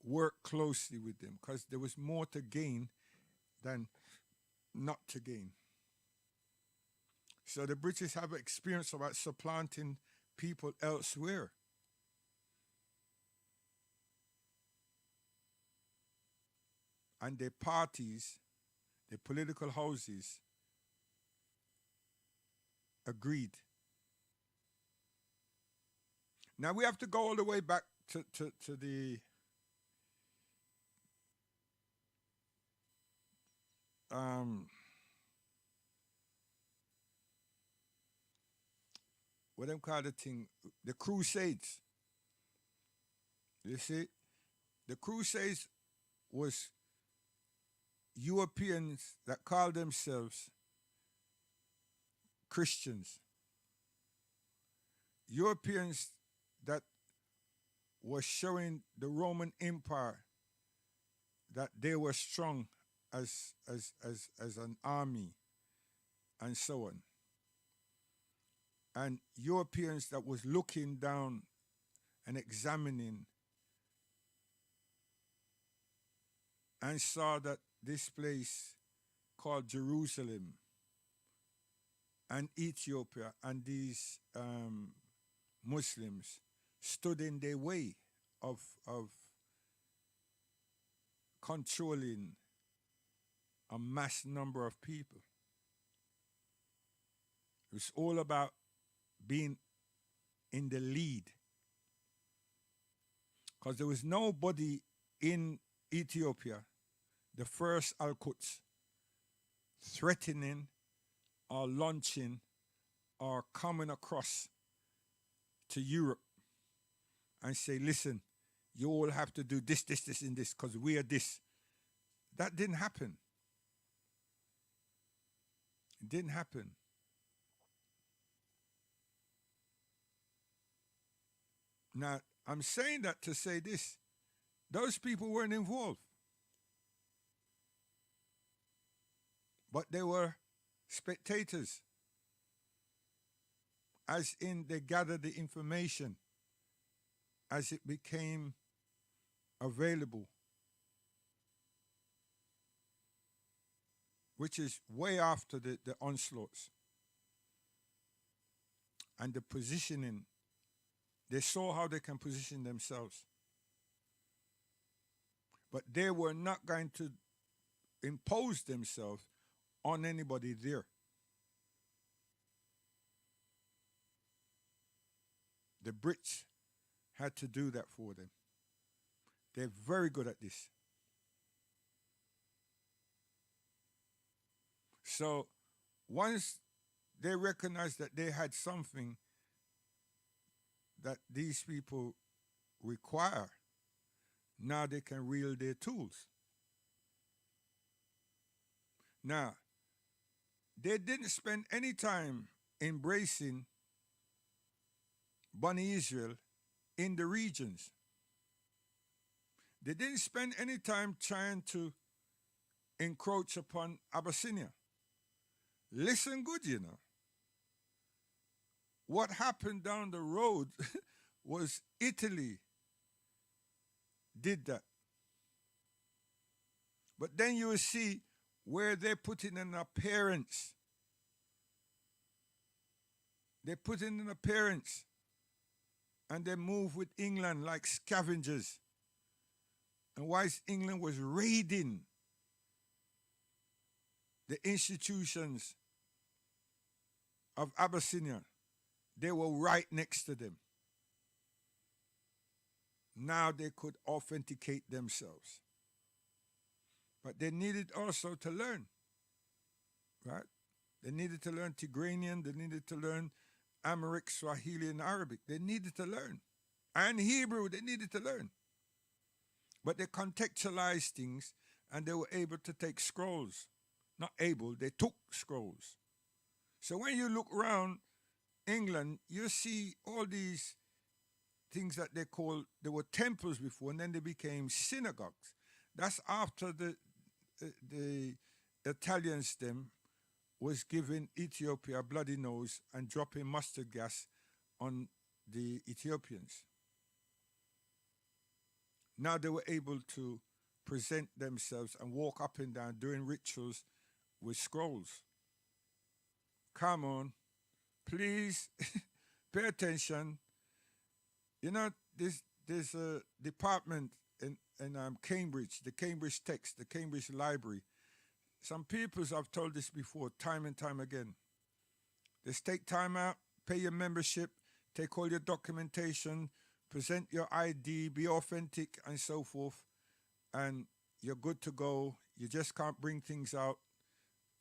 worked closely with them because there was more to gain than not to gain. So the British have experience about supplanting people elsewhere. And their parties, their political houses, agreed. Now we have to go all the way back to the what them call the thing, the Crusades. You see, the Crusades was Europeans that called themselves Christians. Europeans that were showing the Roman Empire that they were strong as an army and so on. And Europeans that was looking down and examining and saw that this place called Jerusalem and Ethiopia and these Muslims stood in their way of controlling a mass number of people. It was all about being in the lead. Because there was nobody in Ethiopia, the first Al-Quds, threatening or launching or coming across to Europe and say, listen, you all have to do this, and this, because we are this. That didn't happen. It didn't happen. Now, I'm saying that to say this. Those people weren't involved. But they were spectators. As in, they gathered the information as it became available, which is way after the onslaughts and the positioning. They saw how they can position themselves. But they were not going to impose themselves on anybody there. The Brits had to do that for them. They're very good at this. So once they recognized that they had something that these people require, now they can wield their tools. Now, they didn't spend any time embracing Bani Israel in the regions. They didn't spend any time trying to encroach upon Abyssinia. Listen good, you know. What happened down the road was Italy did that. But then you will see where they put in an appearance. They put in an appearance and they move with England like scavengers. And whilst England was raiding the institutions of Abyssinia, they were right next to them. Now they could authenticate themselves. But they needed also to learn, right? They needed to learn Tigranian, they needed to learn Amharic, Swahili, and Arabic. They needed to learn. And Hebrew, they needed to learn. But they contextualized things and they were able to take scrolls. Not able, they took scrolls. So when you look around England, you see all these things that they were temples before, and then they became synagogues. That's after the Italians them was giving Ethiopia a bloody nose and dropping mustard gas on the Ethiopians. Now they were able to present themselves and walk up and down doing rituals with scrolls. Come on, please pay attention. You know, there's a department in Cambridge, the Cambridge Text, the Cambridge Library. Some peoples I've told this before, time and time again. Just take time out, pay your membership, take all your documentation, present your ID, be authentic, and so forth, and you're good to go. You just can't bring things out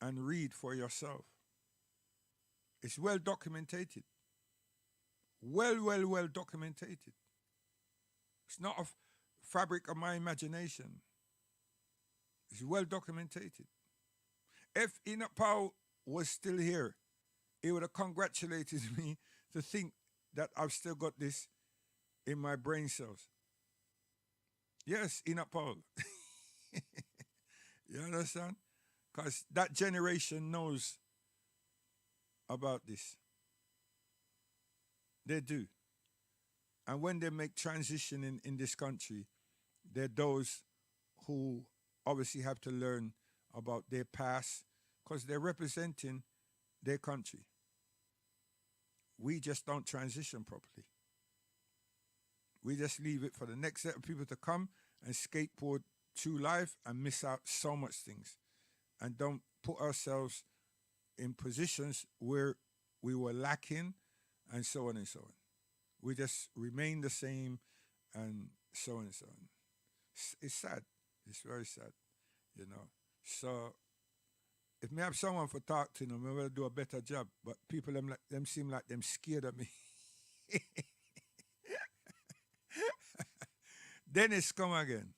and read for yourself. It's well documented. Well documented. It's not a fabric of my imagination. It's well documented. If Enoch Powell was still here, he would have congratulated me to think that I've still got this in my brain cells. Yes, Enoch Powell. You understand? Because that generation knows about this. They do. And when they make transition in this country, they're those who obviously have to learn about their past because they're representing their country. We just don't transition properly. We just leave it for the next set of people to come and skateboard through life and miss out so much things and don't put ourselves in positions where we were lacking and so on and so on. We just remain the same and so on and so on. It's sad. It's very sad, you know. So if me have someone for talk to them, I will do a better job. But people them seem like them scared of me. Dennis, come again.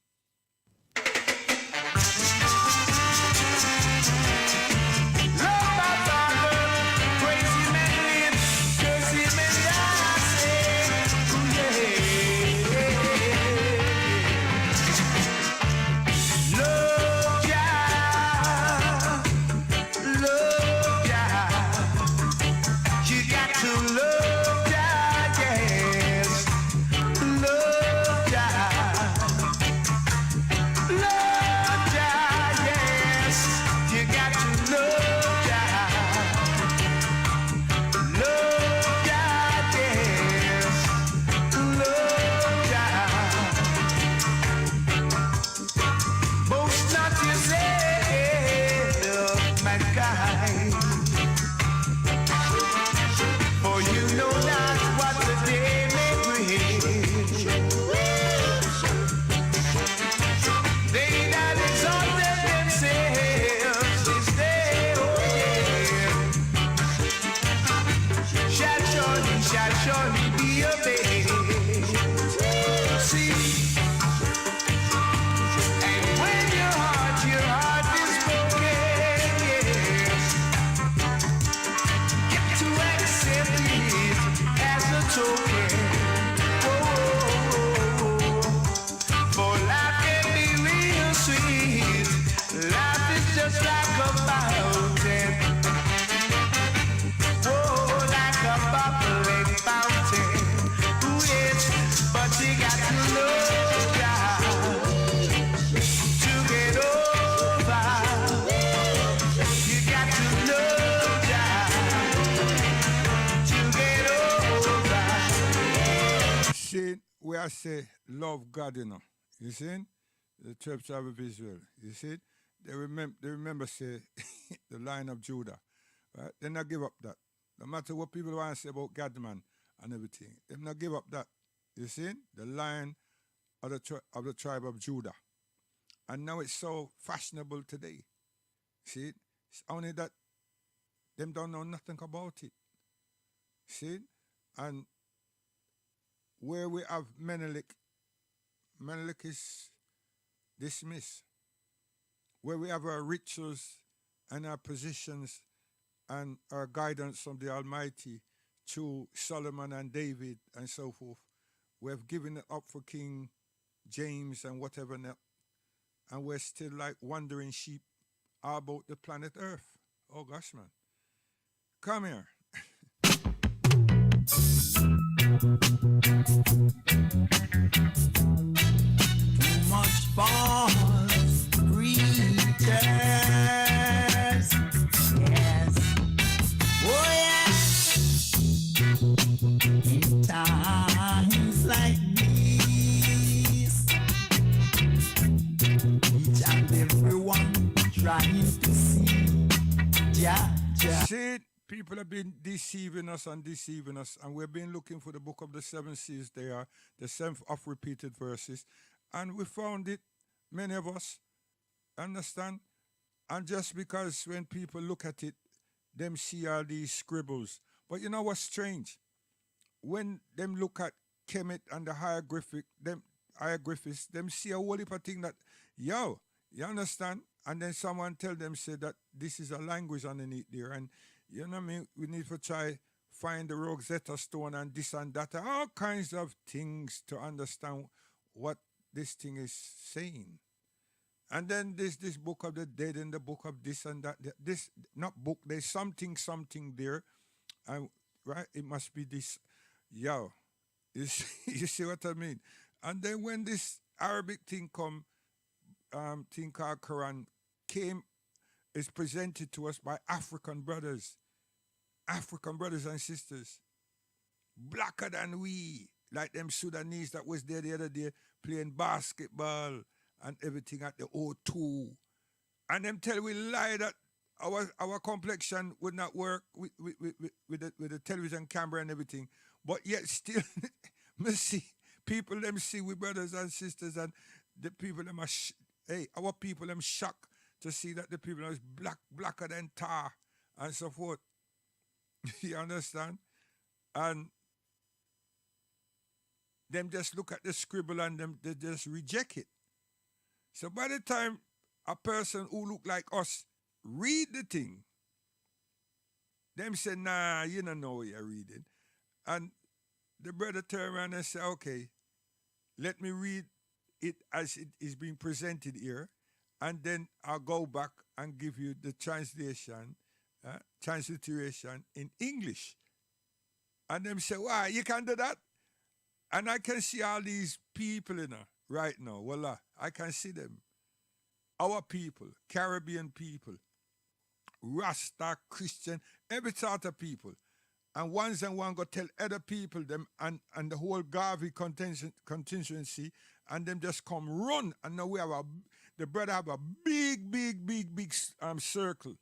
Where I say love God, you know. You see? The 12 tribes of Israel. You see? They remember say the Lion of Judah. Right? They not give up that. No matter what people want to say about God, man, and everything. They not give up that. You see? The Lion of the tribe of Judah. And now it's so fashionable today. See? It's only that them don't know nothing about it. See? And where we have Menelik is dismissed. where we have our rituals and our positions and our guidance from the Almighty through Solomon and David and so forth. We have given it up for King James and whatever, and we're still like wandering sheep about the planet Earth. Oh gosh, man. Come here. Too much false preachers. Yes. Oh yes. In times like these, each and everyone trying to see. Ja. See, people have been deceiving us, and we've been looking for the book of the seven seals there, the seventh of repeated verses, and we found it, many of us, understand? And just because when people look at it, them see all these scribbles. But you know what's strange? When them look at Kemet and the hieroglyphics, them see a whole heap of thing that, yo, you understand? And then someone tell them, say that this is a language underneath there. And you know what I mean? We need to try find the Rosetta Stone and this and that, all kinds of things to understand what this thing is saying. And then there's this book of the dead and the book of this and that. This, not book, there's something there. And right, it must be this. Yo, you see what I mean? And then when this Arabic thing come, thing called Quran came, is presented to us by African brothers and sisters, blacker than we, like them Sudanese that was there the other day playing basketball and everything at the O2. And them tell we lie that our complexion would not work with the television camera and everything. But yet still, me see, people them see we brothers and sisters, and the people them are, our people them shocked to see that the people is blacker than tar and so forth. You understand? And them just look at the scribble and they just reject it. So by the time a person who look like us read the thing, them say, nah, you don't know what you're reading. And the brother turn around and say, okay, let me read it as it is being presented here, and then I'll go back and give you the transliteration in English. And them say, why, you can do that? And I can see all these people right now. Voila, I can see them. Our people, Caribbean people, Rasta, Christian, every sort of people. And one go tell other people them and the whole Garvey contingency, and them just come run. And now we have the brother have a big circle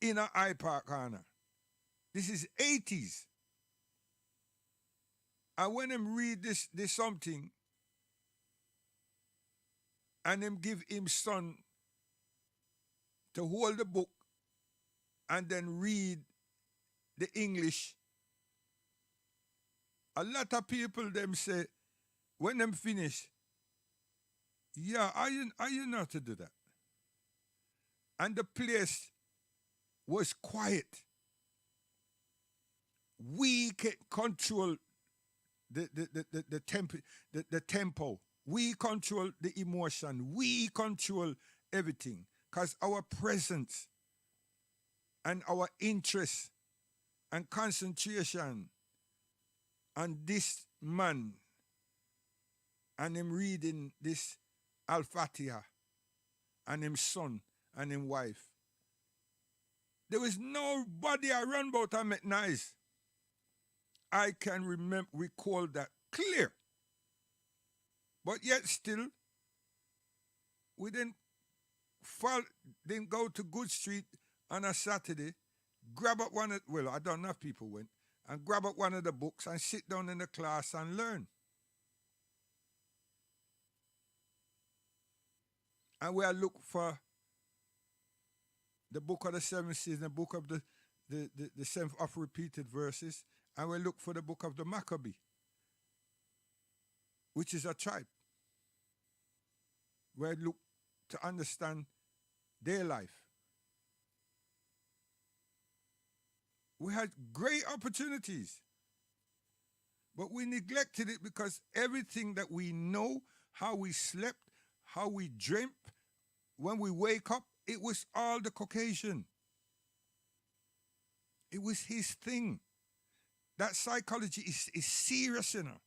in a High Park corner. This is 80s. And when them read this something, and them give him son to hold the book and then read the English, a lot of people them say, when them finish, yeah, are you not to do that? And the place was quiet. We can control the tempo. We control the emotion. We control everything. Because our presence and our interest and concentration on this man and him reading this Al-Fatiha and him son and him wife. There was nobody around about and make nice. I can recall that clear. But yet still, we didn't go to Good Street on a Saturday, grab up I don't know if people went, and grab up one of the books and sit down in the class and learn. And we'll look for the book of the seven seals, the book of the seventh of repeated verses, and we'll look for the book of the Maccabee, which is a tribe. where I look to understand their life. We had great opportunities, but we neglected it because everything that we know, how we slept, how we dreamt, when we wake up, it was all the Caucasian. It was his thing. That psychology is serious, you know.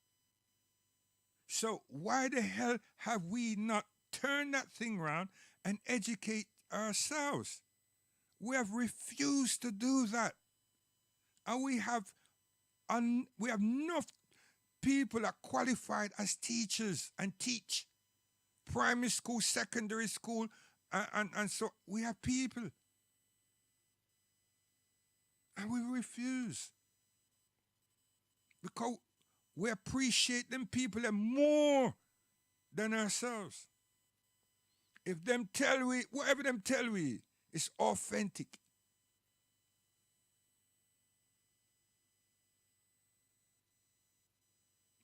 So why the hell have we not turned that thing around and educate ourselves? We have refused to do that. And we have enough people that are qualified as teachers and teach primary school, secondary school, and so we have people. And we refuse. Because we appreciate them people more than ourselves. If them tell we, whatever them tell we, it's authentic.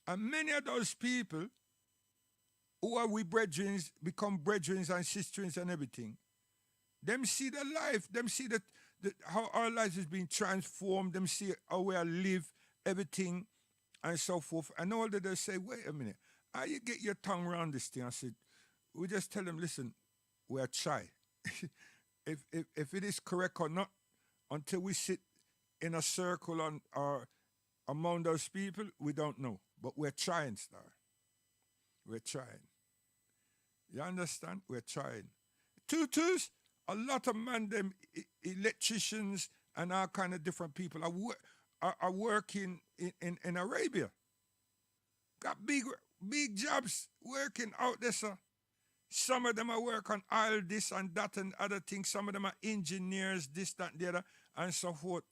And many of those people who are we brethren, become brethren and sisters and everything, them see the life, them see how our lives is being transformed, them see how we live, everything, and so forth. And all that they say, wait a minute, how you get your tongue around this thing? I said, we just tell them, listen, we are try. if it is correct or not, until we sit in a circle on or among those people, we don't know. But we're trying, Star. We're trying. You understand? We're trying. Tutors, a lot of them electricians and all kind of different people are working in Arabia. Got big jobs working out there, sir. Some of them are work on oil, this and that and other things. Some of them are engineers, this, that, and the other, and so forth.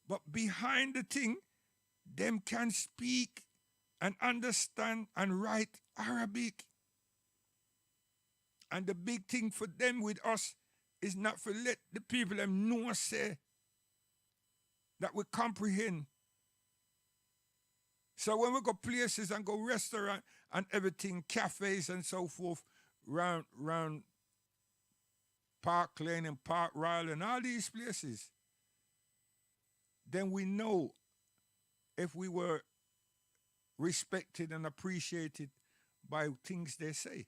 But behind the thing, them can speak and understand and write Arabic. And the big thing for them with us is not for let the people them know say that we comprehend. So when we go places and go restaurant and everything, cafes and so forth, round Park Lane and Park Royal and all these places, then we know if we were respected and appreciated by things they say.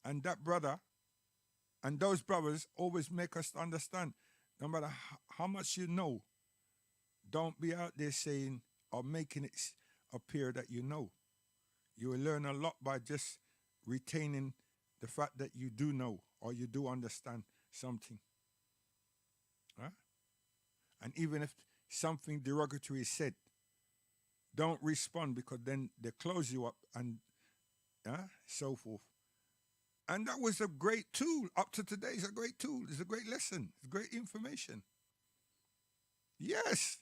And that brother and those brothers always make us understand, no matter how much you know, don't be out there saying or making it appear that you know. You will learn a lot by just retaining the fact that you do know or you do understand something. Huh? And even if something derogatory is said, don't respond, because then they close you up and so forth. And that was a great tool. Up to today, it's a great tool. It's a great lesson. It's great information. Yes.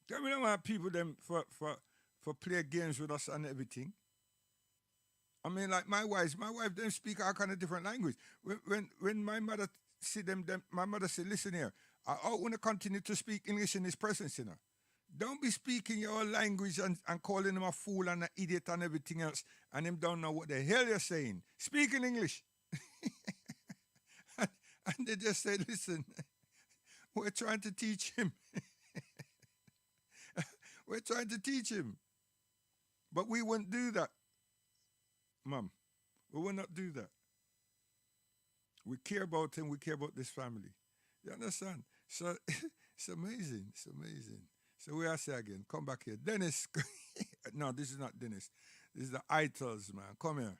Tell me about people them for play games with us and everything. I mean, like my wife them speak all kind of different language. When my mother see them, my mother said, listen here, I want to continue to speak English in his presence, you know. Don't be speaking your own language and calling him a fool and an idiot and everything else, and him don't know what the hell you're saying. Speak in English. and they just say, listen, we're trying to teach him. We're trying to teach him. But we wouldn't do that, Mom. We will not do that. We care about him. We care about this family. You understand? So it's amazing. It's amazing. So we are say again, come back here. Dennis. No, this is not Dennis. This is the Itals, man. Come here.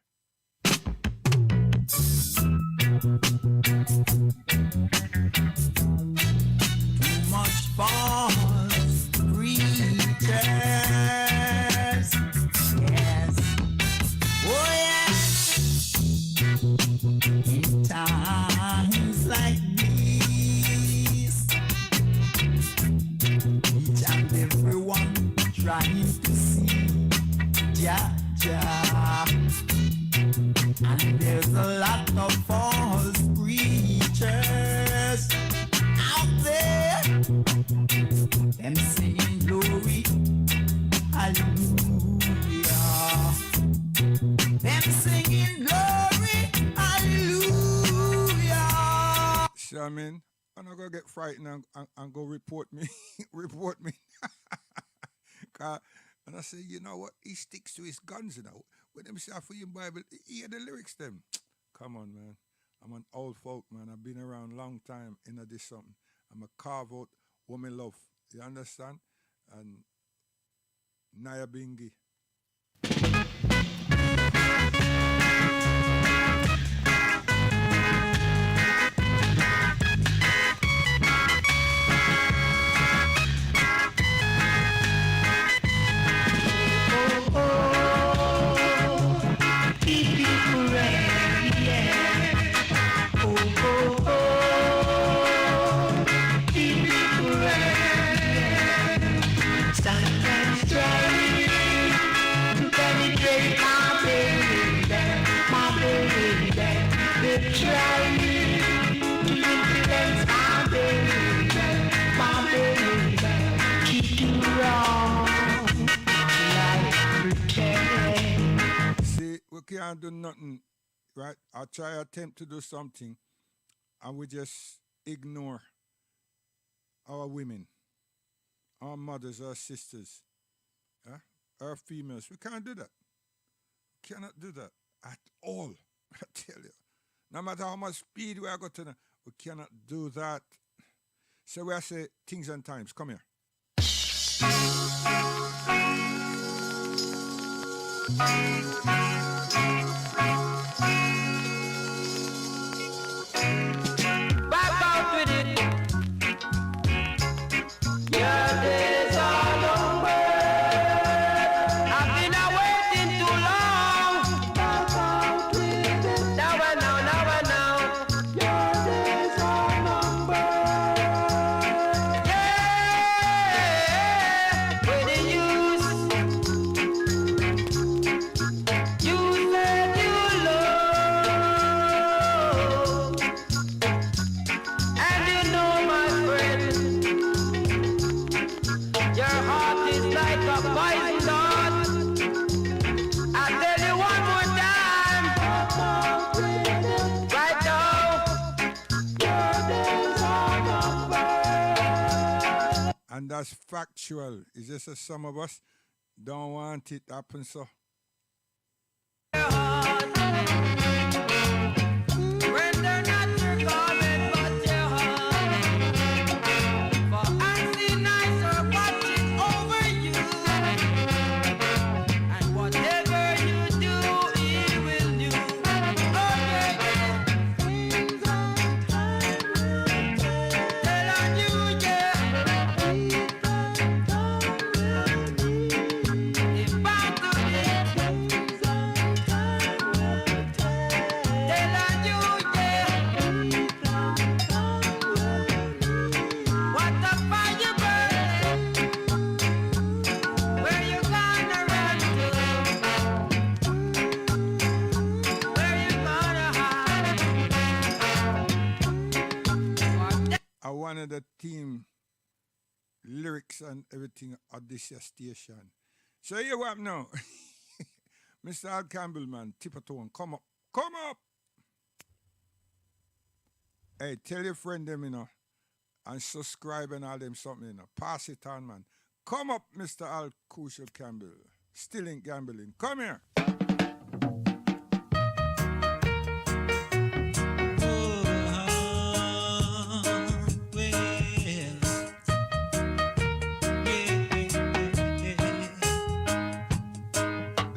Too much false preachers. Yes. Oh, yes. In times like these, each and everyone trying to see Jah. And there's a lot of false preachers. I mean? I'm not gonna get frightened and go report me, report me. 'Cause- and I say, you know what? He sticks to his guns, you know. When them say for your Bible, hear the lyrics them. Come on, man. I'm an old folk, man. I've been around a long time in this something. I'm a carve out woman love. You understand? And Naya Bingi. See, we can't do nothing, right? I try attempt to do something and we just ignore our women, our mothers, our sisters, yeah? Our females. We can't do that. Cannot do that at all. I tell you. No matter how much speed we are going to, we cannot do that. So we say things and times. Come here. Back out with it. Your days are numbered. I've been waiting too long. Back out with it. Now I know, now I know. Your days are numbered. Yeah, with the use. You said you love. And you know, my friend, your heart is like a poison dart. I tell you one more time, right now, your days are numbered. And that's factual. It's just that some of us don't want it to happen so. Render not your garment, but your heart. For unseen eyes are watching over you. And whatever you do, he will do. Oh, yeah, yeah. Things on time will tell on you, yeah. Things on time will need. It's bound to be. Things on time will tell on you, yeah. What the fire burning? Where you gonna run to? Where you gonna hide? I wanted the team lyrics and everything at this here station. So here what now? Mr. Al Campbell, man, tip a tone. Come up. Come up. Hey, tell your friend them, you know, and subscribe and all them something, you know. Pass it on, man. Come up, Mr. Al Crucial Campbell. Still ain't gambling. Come here.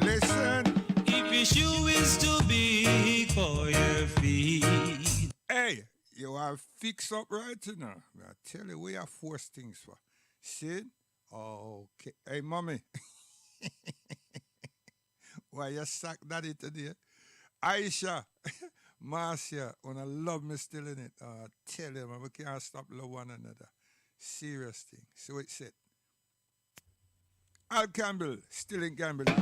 Listen. If your shoe is too big for your feet. Hey, you are fix up right you know. I tell you, we are force things for. See? Okay. Hey, mommy. Why you sack daddy today? Aisha, Marcia, wanna love me still in it. Tell you, man, we can't stop love one another. Serious thing. So it's it. Al Campbell, still in gambling.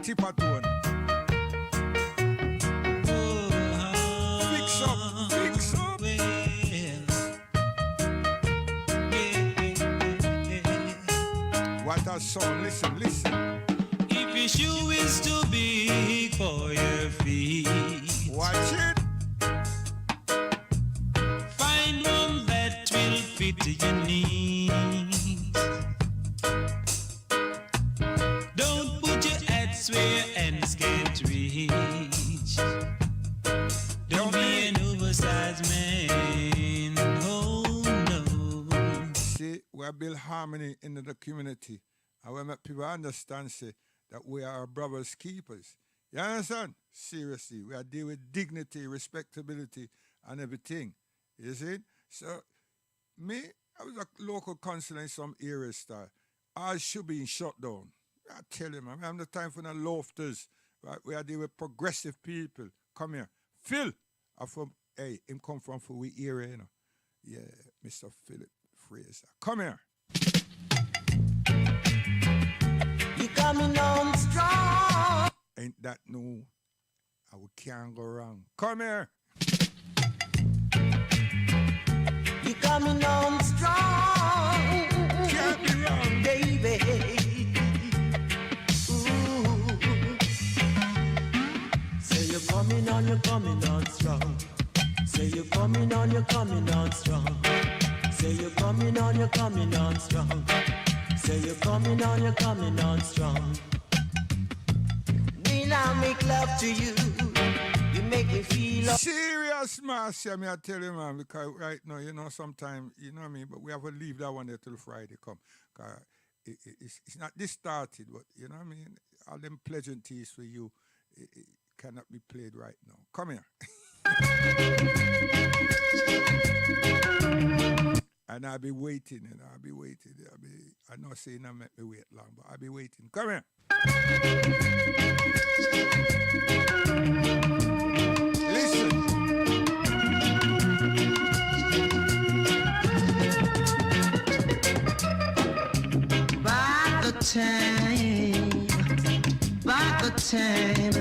Tip a tone. Fix up, fix up. What a song. Listen, listen. If your shoe is too big for your feet. Watch it. to your knees. Don't put your hats where your hands can't reach. Don't be an oversized man. Oh no. See, we build harmony in the community. And we make people understand, say, that we are our brothers' keepers. You understand? Seriously, we are dealing with dignity, respectability, and everything. You see? So, me, I was a local councillor in some areas, star. I should be shut down. I tell you, man, I have no time for no lofters. Right? We are dealing with progressive people. Come here. Phil, hey, him come from for we area, you know. Yeah, Mr. Philip Fraser. Come here. You coming on strong. Ain't that no? We can't go wrong. Come here. You coming on strong. Can't be wrong. Baby. Ooh. Say you're coming on strong. Say you're coming on strong. Say you're coming on strong. Say you're coming on strong. When I make love to you, you make me feel serious, Marcia, me I tell you, man, because right now, you know, sometimes, you know what I mean, but we have to leave that one there till Friday come. Because it's not this started, but, you know what I mean, all them pleasantries for you, it cannot be played right now. Come here. And I'll be waiting, and I'll be waiting. I know saying I make me wait long, but I'll be waiting. Come here. Listen. by the time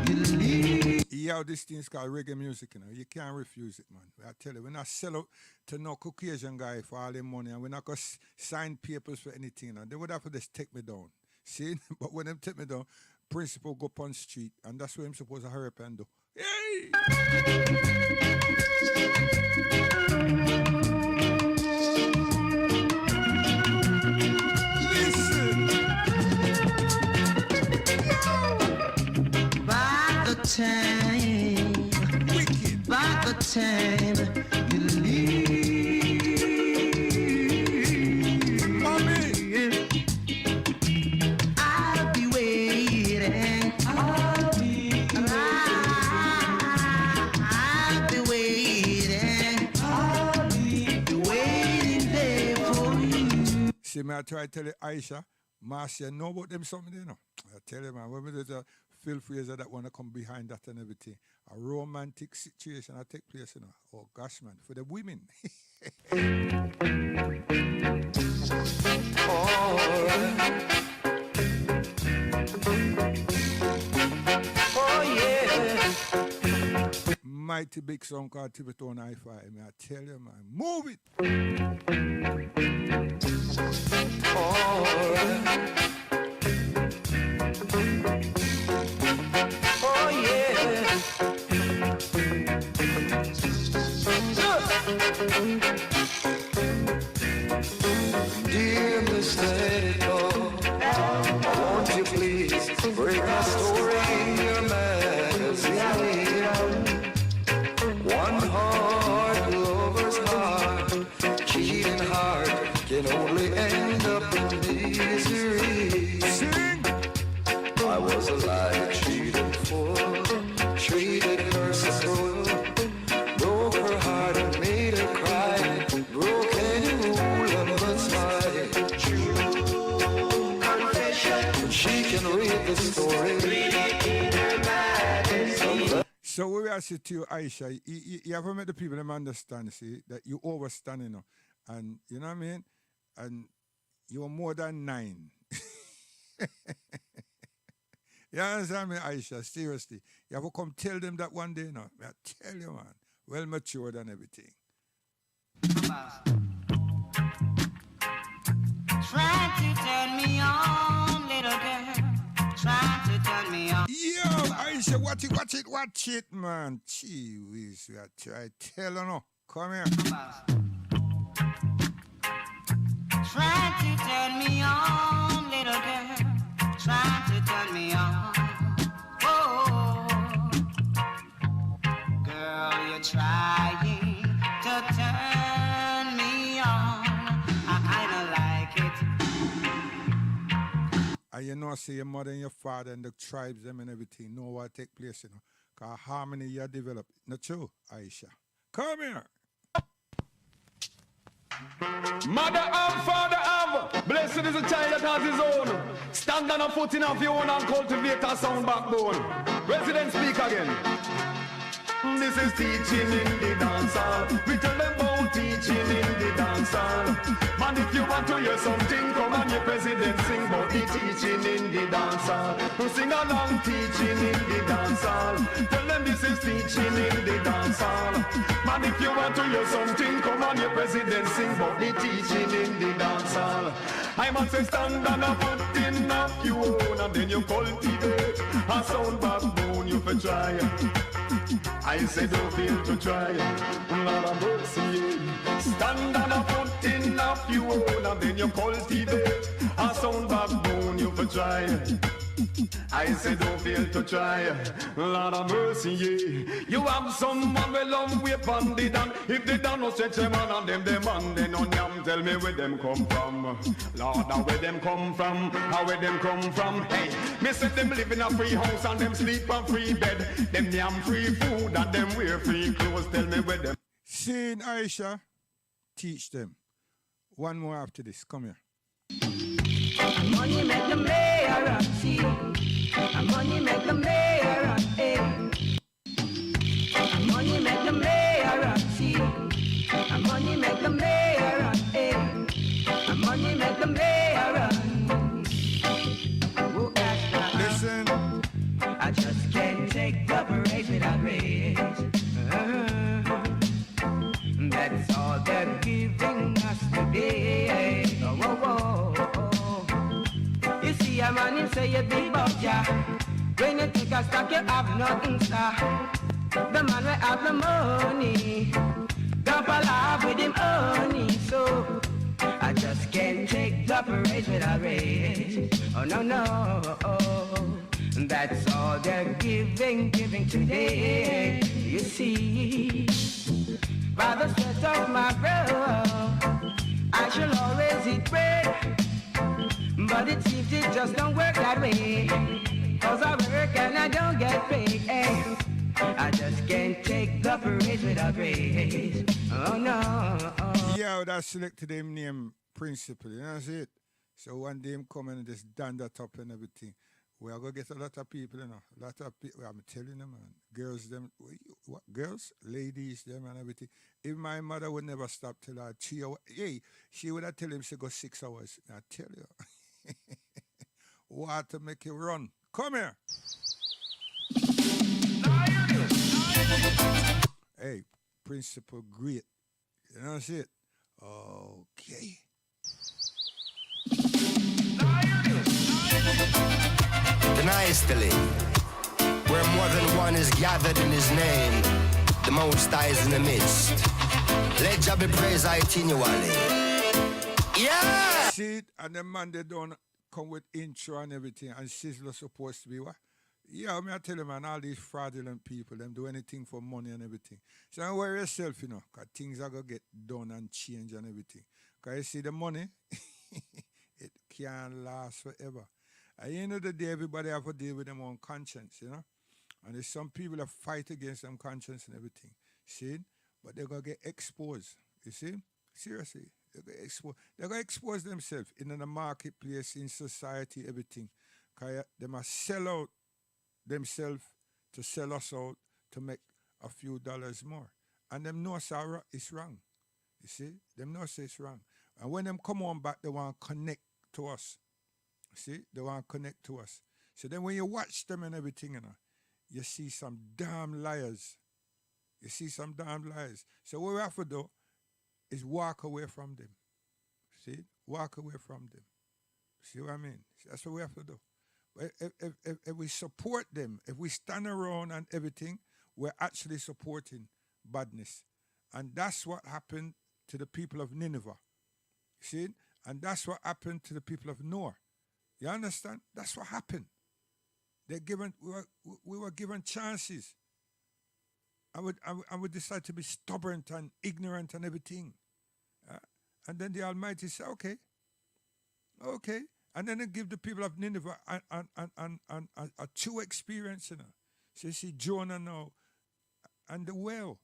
you leave. Yo, this thing's called reggae music, you know. You can't refuse it, man. I tell you, we're not sell out to no Caucasian guy for all their money, and we're not going to sign papers for anything. You know. They would have to just take me down. See? But when them take me down, principal go up on the street, and that's what I'm supposed to hurry up and do. Hey! Listen! By the time, Wicked. by the time you leave, Mommy! I'll be waiting. I'll be waiting. I'll be waiting there for you. See, me I try to tell you, Aisha, Marcia, know about them something, you know. I tell you, man, when we do Phil Fraser that want to come behind that and everything, a romantic situation that take place, you know. Oh, gosh, man, for the women. Oh, yeah. Mighty big song called Tibetan Hi-Fi. I tell you, man, move it. Oh, yeah. Dear Mr. Editor, won't you please break my story in your magazine? One heart, lover's heart, cheating heart can only end up in misery. Sing! I was alive, cheated for, treated her so cruel, broke her heart and made her cry, broke any rule but my true confession. She can read the story. So we ask you to Aisha, you have to make the people them understand, see, that you overstand, you know, and you know what I mean? And you're more than 9. You understand me, Aisha? Seriously. You have to come tell them that one day, you know. I tell you, man. Well matured and everything. Try to turn me on, little girl. Try to turn me on. Yo, Aisha, watch it, man. Gee whiz, I tell you, no. Come here. Try to turn me on, little girl. Try to turn me on. Oh, girl, you're trying to turn me on. I kinda like it. And you know, say your mother and your father and the tribes, them and everything, know what take place, you know. Because harmony you develop. Not true, Aisha. Come here. Mother and father have, blessed is a child that has his own. Stand on a footing of your own and cultivate a sound backbone. Resident speak again. This is teaching in the dance hall. We tell them about teaching in the dance hall. Man, if you want to hear something, come on, your president sing about the teaching in the dance hall. Sing along, teaching in the dance hall. Tell them this is teaching in the dance hall. Man, if you want to hear something, come on, your president sing about the teaching in the dance hall. I must say stand on a foot in of you own, and then you cultivate a sound backbone you for try. I said don't feel to try, Lord of mercy. Stand on a foot in of you own, and then you cultivate a sound backbone you for try. I said don't feel to try, Lord of mercy, yeah. You have someone will love whip on the down. If they don't no stretch them on them man, they no yam. Tell me where them come from, Lord, where them come from, how where them come from. Hey, me said them live in a free house and them sleep on free bed. Them yam free food and them wear free clothes. Tell me where them. Seeing Aisha, teach them. One more after this. Come here. Money make the mayor see. Money make the mayor eh. Money make the mayor see. Money make the mayor eh. Money make the mayor. Oh, Listen. I just can't take the parade without raise. That's all they're giving us today. Oh, oh, oh, oh. You see a man, him say you big about ya. When you take a stock, you have nothing, sir. The man will have the money. Don't fall off with him only. So I just can't take the parade without raise. Oh, no, no. Oh. That's all they're giving today. You see, by the sweat of my brow, I shall always eat bread. But it seems it just don't work that way. Cause I work and I don't get paid. Hey, I just can't take the parade without raise. Oh no. Yeah, that selected him name principle, you know, that's it. So one day him come and just done that up and everything. We are going to get a lot of people, you know. A lot of people, I'm telling them, man. Girls, them, what, girls, ladies, them and everything. If my mother would never stop till her 3 hours, hey, she would have tell him she go 6 hours. I tell you. What to make you run. Come here. Hey, principle great. You know that's it? Okay. Nicely, where more than one is gathered in his name, the Most High is in the midst. Let Jah be praised continually. Yeah! See it, and the man they don't come with intro and everything, and Sizzler supposed to be what? Yeah, I tell you, man, all these fraudulent people, them do anything for money and everything. So don't worry yourself, you know, because things are going to get done and change and everything. Because you see the money, it can't last forever. At the end of the day, everybody have to deal with their own conscience, you know. And there's some people that fight against them conscience and everything. See? But they're going to get exposed, you see? Seriously. They're going to expose themselves in the marketplace, in society, everything. Because they must sell out themselves to sell us out to make a few dollars more. And them know it's wrong. You see? Them know it's wrong. And when them come on back, they want to connect to us. See, they want to connect to us. So then when you watch them and everything, you know, you see some damn liars. You see some damn liars. So what we have to do is walk away from them. See? Walk away from them. See what I mean? That's what we have to do. But if we support them, if we stand around and everything, we're actually supporting badness. And that's what happened to the people of Nineveh. See? And that's what happened to the people of Noah. You understand? That's what happened. We were given chances. I would decide to be stubborn and ignorant and everything. And then the Almighty said, okay. And then they give the people of Nineveh a true experience. You know. So you see Jonah now and the whale.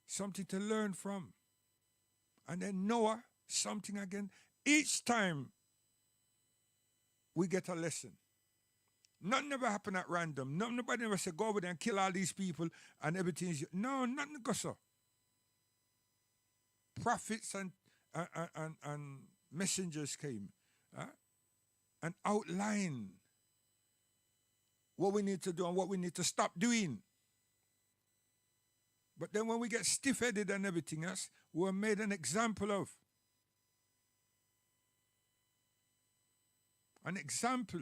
Something to learn from. And then Noah, something again. Each time we get a lesson. Nothing ever happened at random. Nobody ever said, go over there and kill all these people and everything is... No, nothing goes so. Prophets and messengers came and outlined what we need to do and what we need to stop doing. But then when we get stiff-headed and everything else, we're made an example of. An example.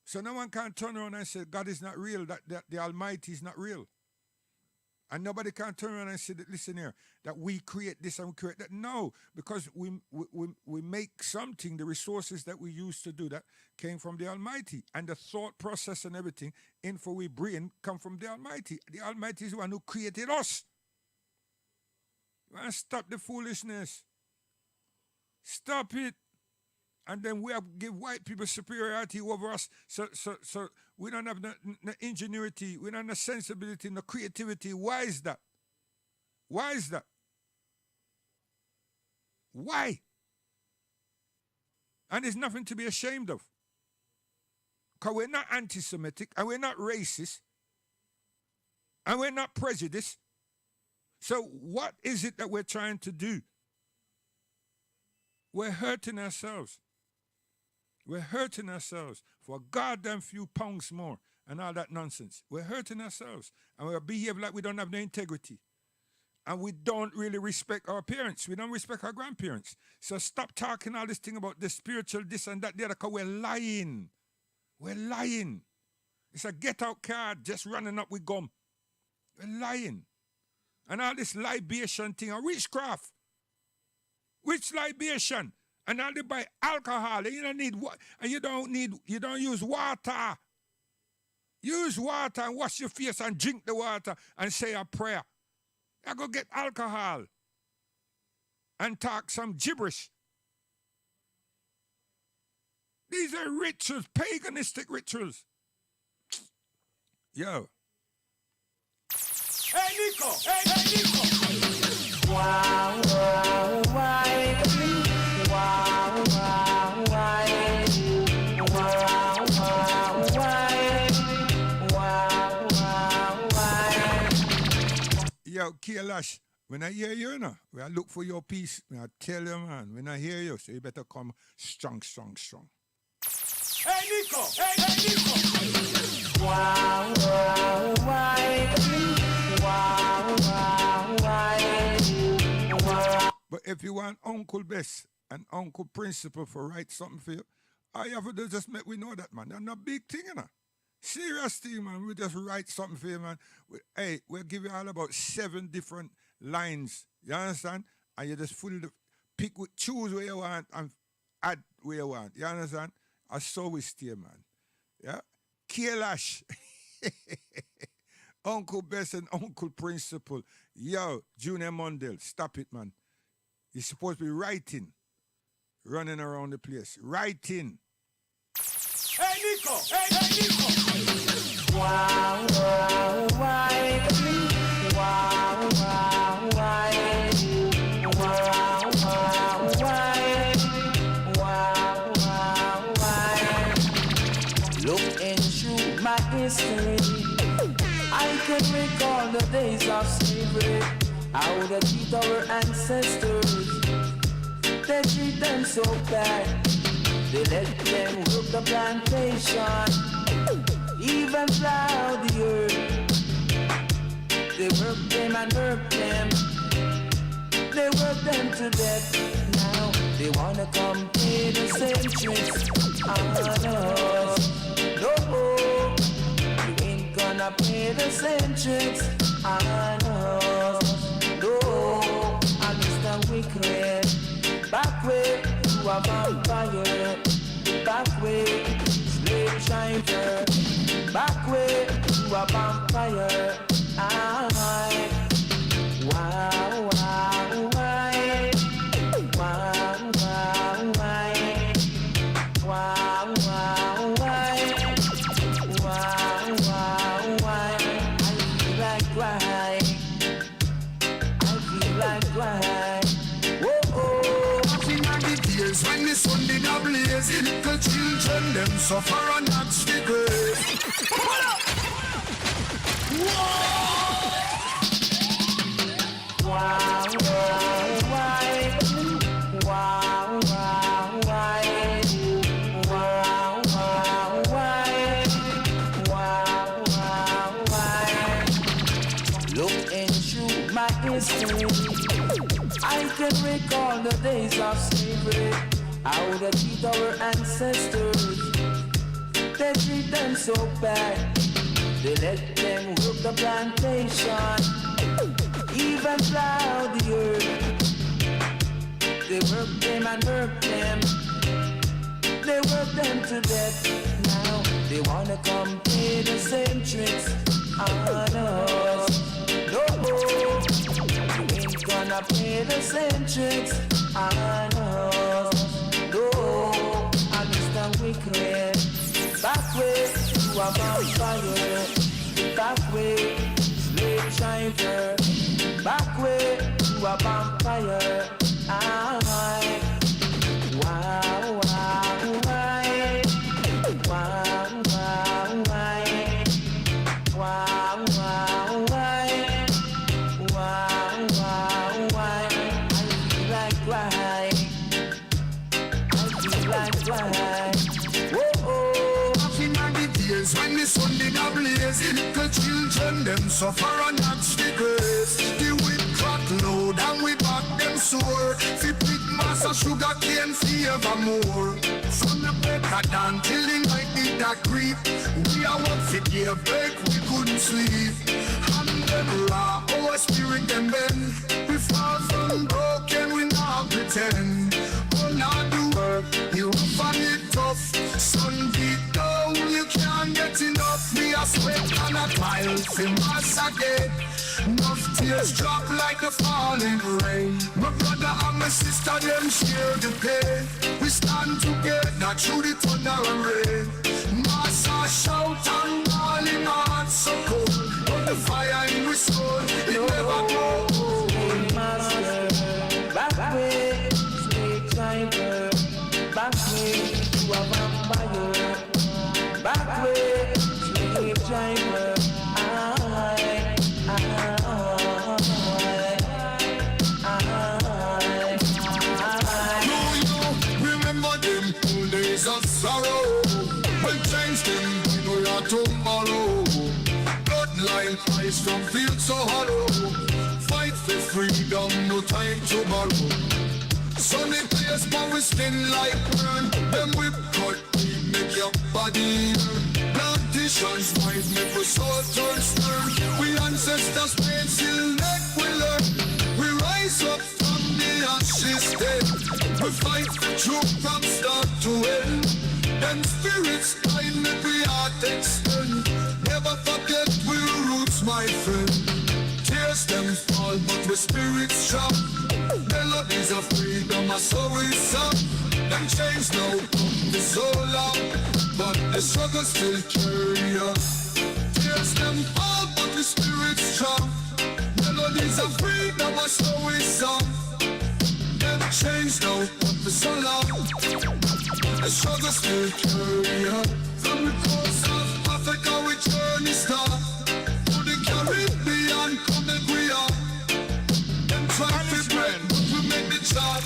So no one can turn around and say God is not real, that the Almighty is not real. And nobody can turn around and say that, listen here, that we create this and we create that. No, because we make something, the resources that we use to do that came from the Almighty. And the thought process and everything, info we bring, come from the Almighty. The Almighty is the one who created us. And stop the foolishness. Stop it. And then we have give white people superiority over us. So we don't have no ingenuity, we don't have no sensibility, no creativity. Why is that? Why is that? Why? And there's nothing to be ashamed of. Because we're not anti-Semitic, and we're not racist, and we're not prejudiced. So what is it that we're trying to do? We're hurting ourselves. We're hurting ourselves for a goddamn few pounds more and all that nonsense. We're hurting ourselves. And we behave like we don't have no integrity. And we don't really respect our parents. We don't respect our grandparents. So stop talking all this thing about the spiritual this and that, the other, because we're lying. We're lying. It's a get-out card just running up with gum. We're lying. And all this libation thing, or witchcraft. Which libation? And now they buy alcohol, and you don't need and you don't use water. Use water and wash your face and drink the water and say a prayer. I go get alcohol and talk some gibberish. These are rituals, paganistic rituals. Yo. Hey Nico! Hey Nico! Wow, wow, why? Wow, wow, why? Wow, wow, why? Wow, wow, why? Yo, Kailash, when I hear you, when I look for your peace, when I tell you, man, when I hear you, so you better come strong, strong, strong. Hey Nico! Hey Nico! Wow, wow, why? Wow, wow, why? Wow. But if you want Uncle Bess and Uncle Principal for write something for you, all you have to do is just make we know that, man. That's not a big thing, you know. Serious thing, man. We just write something for you, man. We'll give you all about 7 different lines. You understand? And you just choose where you want and add where you want. You understand? And so we stay, man. Yeah? Kailash. Uncle Bess and Uncle Principal. Yo, Junior Mundell, stop it, man. You're supposed to be writing, running around the place. Writing. Hey, Nico! Hey, Nico! Wow, wow, why? Wow, wow, why? Wow, wow, why? Wow, wow, why? Looking through my history, I can recall the days of slavery. How they treat our ancestors, they treat them so bad. They let them work the plantation, even plow the earth. They work them and work them, they work them to death. Now they wanna come pay the same tricks on us. No, you ain't gonna pay the same tricks on us. No, and Mr. driver, back way to a vampire. Wow, wow, why? Wow, wow, why? Wow, wow, why? Wow, wow, why? I feel like why? I feel like why? Whoa, oh. Laughing at the tears when the sun did a blaze. Little children them suffer and that's the grace. Wow, wow, why? Wow, wow, why? Wow, wow, why? Wow, wow, why? Look into my history, I can recall the days of slavery. How they treat our ancestors, they treat them so bad. They let them work the plantation, even plow the earth. They work them and work them, they work them to death. Now they wanna come play the same tricks on us. No, you ain't gonna play the same tricks on us. No, I'm Mr. Wicked. Back way to a vampire, back way, slave driver, back way to a vampire. I, wow, wow, why? Wow, wow, why? Wow, wow, why? Wow, wow, why? I feel like why? I feel like why? When the sun did a blaze, little children them suffer and that's the grace. The whip crack load and we back them sore. Fi pick mass of sugar cane forevermore. From the better than till the night did a creep. We are what fit the break, we couldn't sleep. And them raw, our spirit them bend. We far from broken, we not pretend. All not do work, you find it tough. Sun beat down, you can't get enough. We are sweat and a mile from us again. Enough tears drop like the falling rain. My brother and my sister, them share the pain. We stand together through the thunder and rain. Massa shout and all in our hearts so cold. But the fire in we soul, it never goes. Master, back way, slave driver, back way to a vampire, back way, slave driver. Remember them old days of sorrow. We'll change them when we are tomorrow. Bloodline ties from fields so hollow. Fight for freedom, no time to borrow. Sunny place, but we skin like burn. Them whip cut, we make your body burn. Plantations might make us all turn stern. We ancestors paid till neck we learn. We rise up from the ashes dead. We fight the truth from start to end. Them spirits die, make we heart extend. Never forget we roots, my friend. Tears them fall, but we spirits strong. Melodies of freedom are so we sung. Them chains now come be so long, but the struggle still carry on. Tears them fall, but the spirits strong. Melodies of freedom are so we sung. Them chains now come be so long, the struggle still carry on. From the coast of Africa we journey start. To the Caribbean come and we are. Them try to bread, but we make the chart.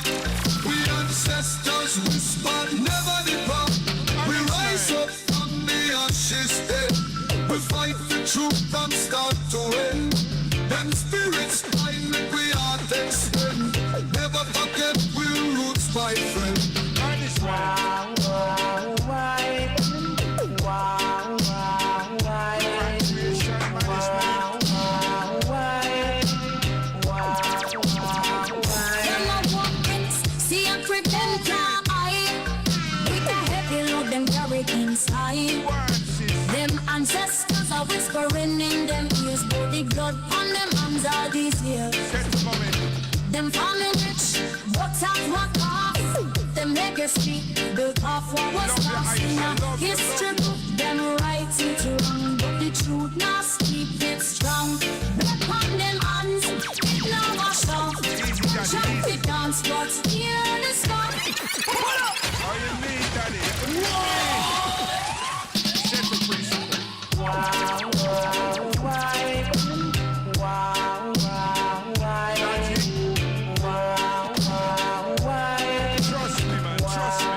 We ancestors whisper, never depart. We rise up from the ashes dead. We fight the truth from start to end. Them spirits find make we heart extend. Never forget we roots, my friend. Wow, wow, why? inside. Them ancestors are whispering in them ears, but the blood on them hands all these years. Them family rich, but at what cost? Them legacy built off what was lost in a history book. Them right it wrong, but the truth must keep it strong. Blood on them hands, it now wash off. Jump it dance, but hear the stuff. All you need, daddy. Set the principle. Wow, wow, why? Wow, wow, why? Wow, wow, why? Trust me, man. Trust me.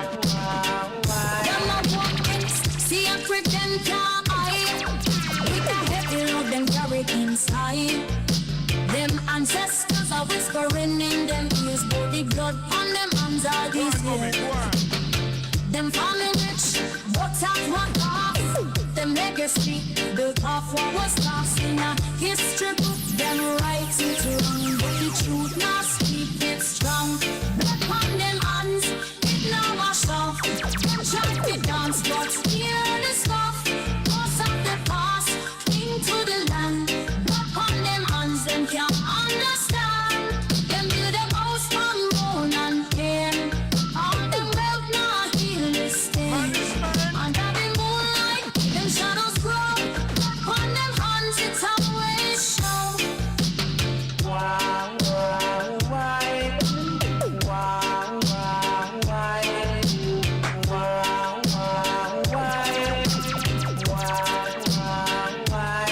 Them a walk-ins, see a pretend can't hide. With a heavy load them carry inside. Them ancestors are whispering in them ears, but the blood on them hands are these years. Them family rich, but at what cost? Them legacy built off what was lost in a history book. Them right it wrong, but the truth must keep it strong. Blood on them hands, it now wash off. Them try to dance, but hear the stuff. Cause of the past, into the land. Blood on them hands, them can't understand. Them build them house from bone and pain. All them wealth now heal this stain. Under the moonlight, them shadows grow. Blood on them hands, it's always show. Wow, wow, why? Wow, wow, why? Wow, wow, why? Wow, wow, why?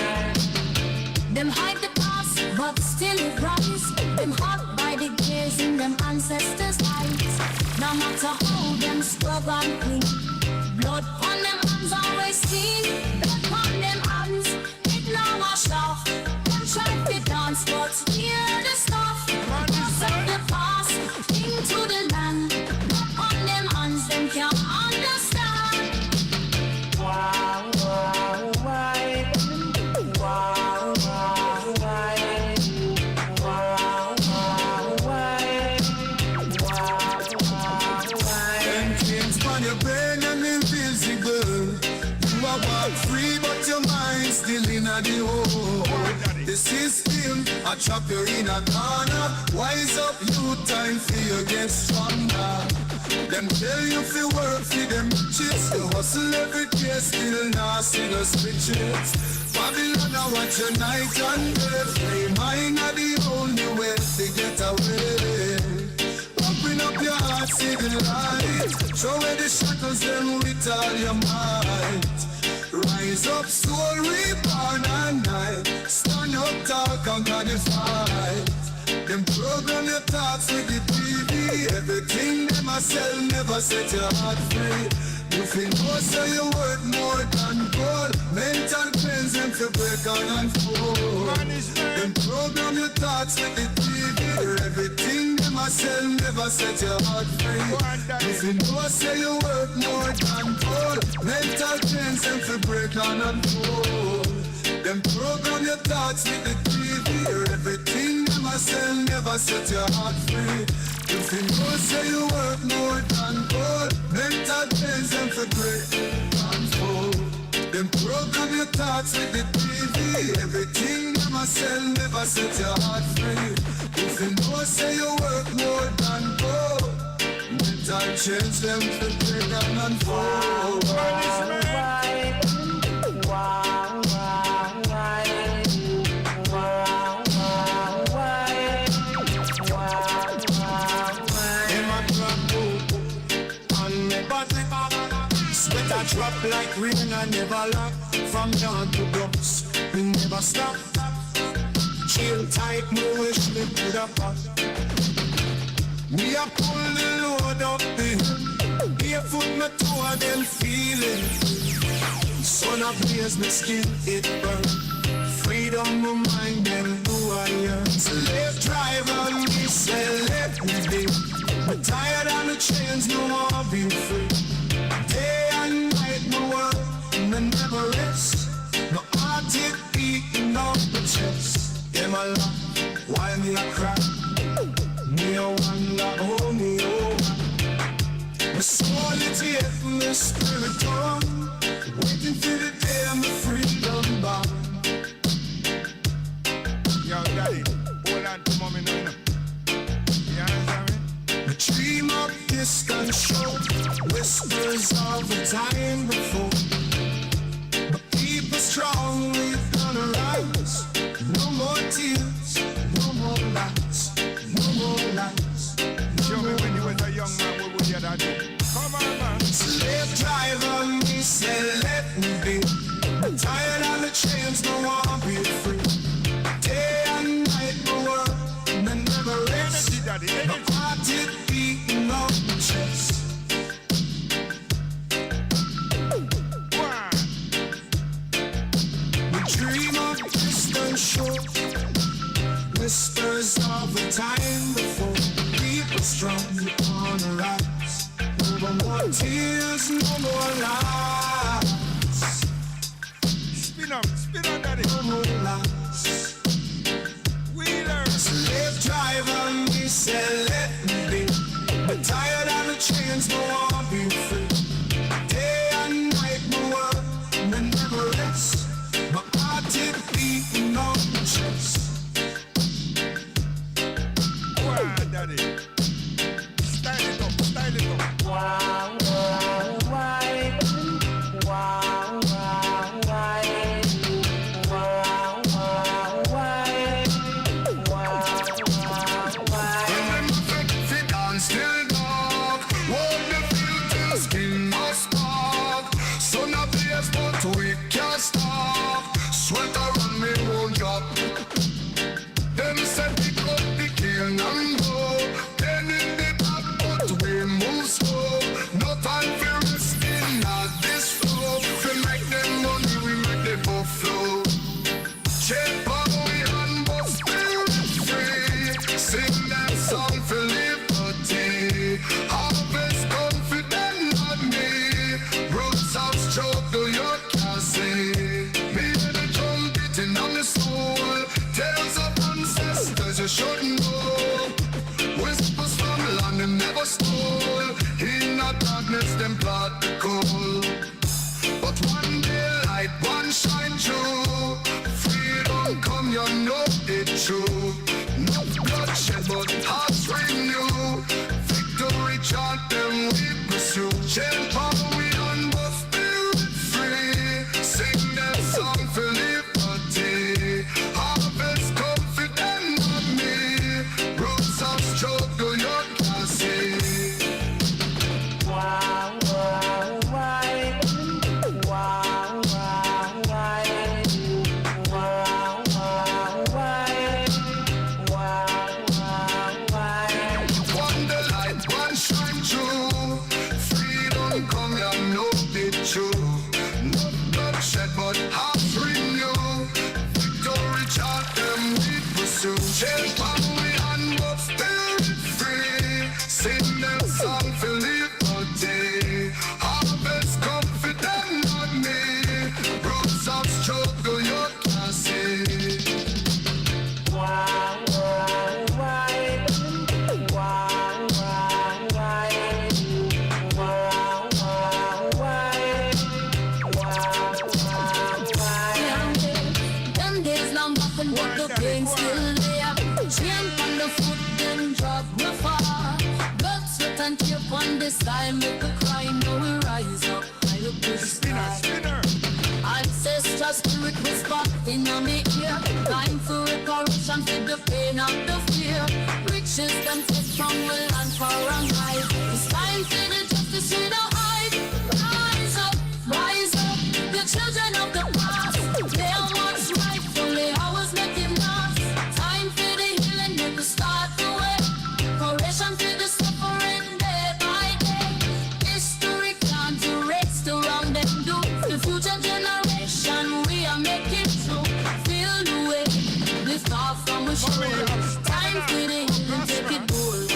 Them hide the past, but still it rise. Them hot by the gears in them ancestors' eyes. No matter how them scrub and clean, blood on them hands always seen. Blood on them hands, it now wash off. Them try to dance, but hear the stuff. Cause of the past, into the land. Blood on them hands, them can't understand. Wow, wow, why? Wow, wow, why? Wow, wow, why? Wow, wow, why? Them chains on your brain and invisible. You are walk free, but your mind still in a the hole. The system, I trap you in a corner. Wise up, you time for you get stronger. Them tell you fi work for them riches. You hustle every day, still not see no switches. Babylon, I watch your night and day. Free mind are the only way to get away. Open up your heart, see the light. Throw away the shackles, them with all your might. Rise up, soul, reborn at night. Stand up, tall, conquer the fight. Them program your thoughts with the TV. Everything them a sell never set your heart free. You feel more so you worth more than gold. Mental pains them to break on and fold. Them program your thoughts with the TV. Everything them a sell never set your heart free. You feel more so you worth more than gold. Mental pains them to break on and fold. Them program your thoughts with the TV. Everything them a sell never set your heart free. You feel more say you work more than gold. Mental pains them for break and fold. Them program your thoughts with the TV. Everything them a sell never set your heart free. You feel more say you work more than gold. Mental change them for break and unfold. Why? Wow, wow, why? Wow, wow, why? Wow, wow, why? Them a drop on me body. Sweat a drop like rain and never lock. From dawn to dusk, we never stop. Chill tight, no wish me to the pot. We a pull the load up the hill. Barefoot me toe and then feel it. Sun a blaze me skin, it burn. Freedom my mind, then who I am. Slave driver, me say let me be. I'm tired of the chains, no more be free. Day and night, my work, me never rest. No heart it beating off the chest. Them a laugh, while me a cry. Me a wonder, oh me oh. My soul it yet, my spirit on. be. I'm tired of the chains, no one be free. Day and night, the world, and then never rest. My heart is beating on my chest. We dream of distant shores, whispers of a time before. People strong on the rise. No more tears, no more lies. Spin up, daddy. No more lies. Wheeler. Slave driver, me say let me be. I'm tired of the chains, no one be free. Day and night, my world, and never rest. My heart is beating on my chest. Wow, daddy. Style it up, style it up. Wow, wow, why? Wow, wow, why? Wow, wow, why? Wow, wow, why? And then fit on still dark. Walk the field till skin must spark. Sun up blaze, but we can't stop. Sweat around me won't drop. Them say pick up the cane and go. Then in the back, but we move slow. No time for resting at this flow. We make them money, we make them both flow. Check power we and but spirit free. Sing that song for liberty. Harvest confident on me. Roots of struggle you can see. Me and the drum beating on the soul. Tales of ancestors you should know. Whispers from land them never stole. In the darkness them plot the coal. But one day light one shine through. Freedom come, you know it true. No bloodshed but hearts renew. Victory chant them we pursue. Chain power we on but spirit free. Sing that song for liberty. Harvest confident on me. Roots of struggle you can see. Wow, wow, why? Wow, wow, why? Wow, wow, why? Wow, wow, why? One the light, one shine through. Freedom come, you know it true. No bloodshed, but hearts renew. Victory chant them we pursue. Chain power we and but spirit free. Sing that song for liberty. Harvest confident on me. Roots of struggle you can see. Wow, wow, why? Wow, wow, why? Wow, wow, why? Wow, wow, why? Them days long back and but the pain still there. Chain on the foot, then drop me far. Blood, sweat and tear on the side, make a cry, now we rise up. I look to the sky. Spinner. Ancestral spirit whisper in on me ear. Time for reparation, for the pain of the fear. Riches them take from the land for a ride. It's time for the justice we don't hide. Rise up, the children of the past. They are what's rightfully ours, make it last. Time for the healing, make us start the way. Reparation for the suffering day by day. History can't erase the wrong them do. The future generation we are making true. Feel the way, lift off from a shoulder. Time for the healing, take it bold.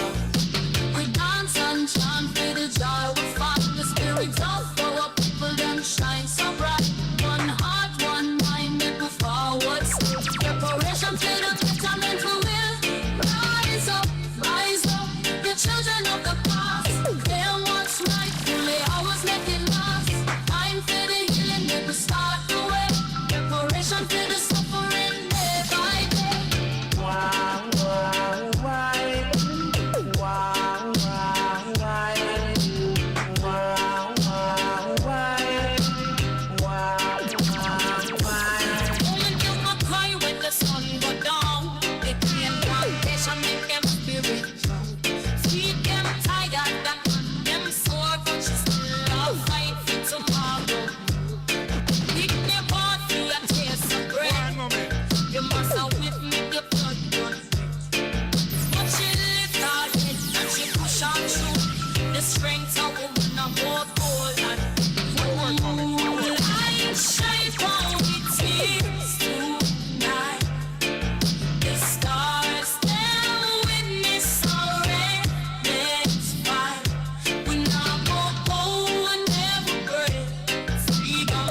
We dance and chant for the joy we find. The spirit of our people them shine so bright. One heart, one mind, make we forward. Preparation for the betterment we will. Rise up, the children of the past. They are what's rightfully ours, make it last. Time for the healing, make we start the way. Preparation for the suffering day by day. Wow, wow, why?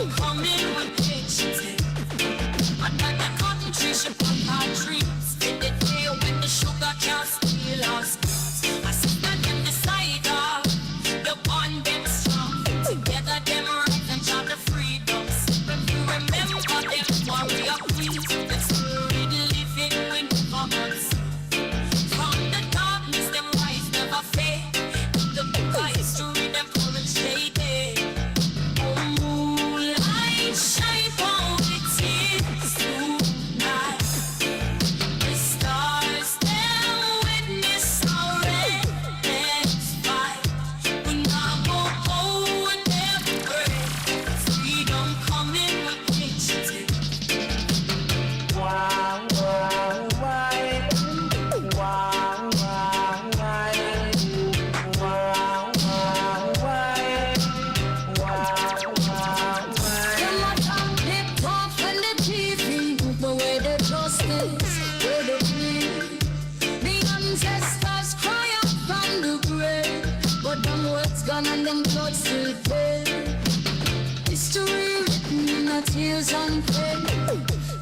don't come in with patience. And then the cotton tree should plant our trees. In the day when the sugar can't steal us. I see that them decide the bond them strong. Together them rise and shout the freedoms. Remember them warrior queens. That's already living with governments. From the darkness them rise never fade. The book of history them courage they day. Oh, light shine on the tears tonight. The stars them witness our endless fight. We now go hold their breath. Freedom coming with pictures. Wow, wow, why? Wow, wow, why? Wow, wow, why? Wow, wow, why? Them a talk big talk on the TV, but where the justice, where the plea? The ancestors cry out from the grave, but them words gone and them blood still there. History written in the tears and pain.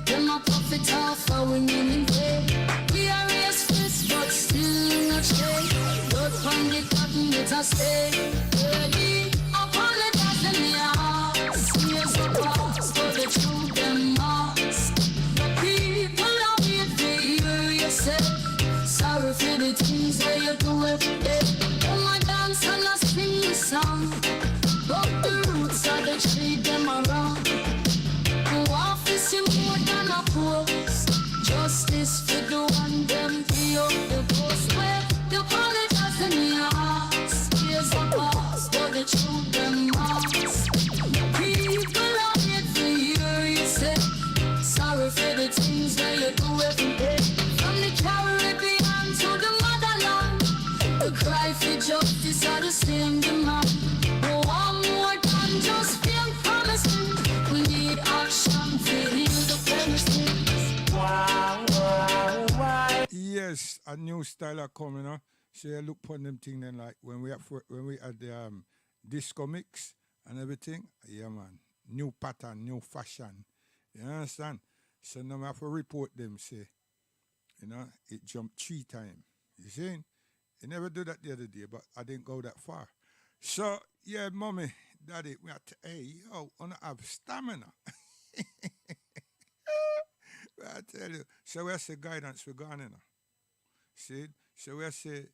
Them a profit off our winning day. We are raised fists, but still not shame. Blood from the cotton, it a stay. Early apologize in the hearts. Here's the past for the truth them marks. The people are here to hear you say sorry for the things that you do every day. Come and dance and I sing the song. But the roots of the tree them around. Who office you more than a post. Justice for the one them be up the post. Where the apologize in the hearts. Here's the past for the truth them marks. People are here to hear you say sorry for the things that you do every day. From the Caribbean to the motherland, the cry for justice are the same demand. No one more than just being promising. We need action to heal the premises. Wow, wow, wow. Yes, a new style are coming, huh? So you look upon them thing then like when we had the disco mix and everything, yeah man. New pattern, new fashion. You understand? So now I have to report them, say, it jumped 3 times. You see? You never do that the other day, but I didn't go that far. So yeah, mommy, daddy, hey yo, wanna have stamina. I tell you. So we say guidance we're gone in. See? So we say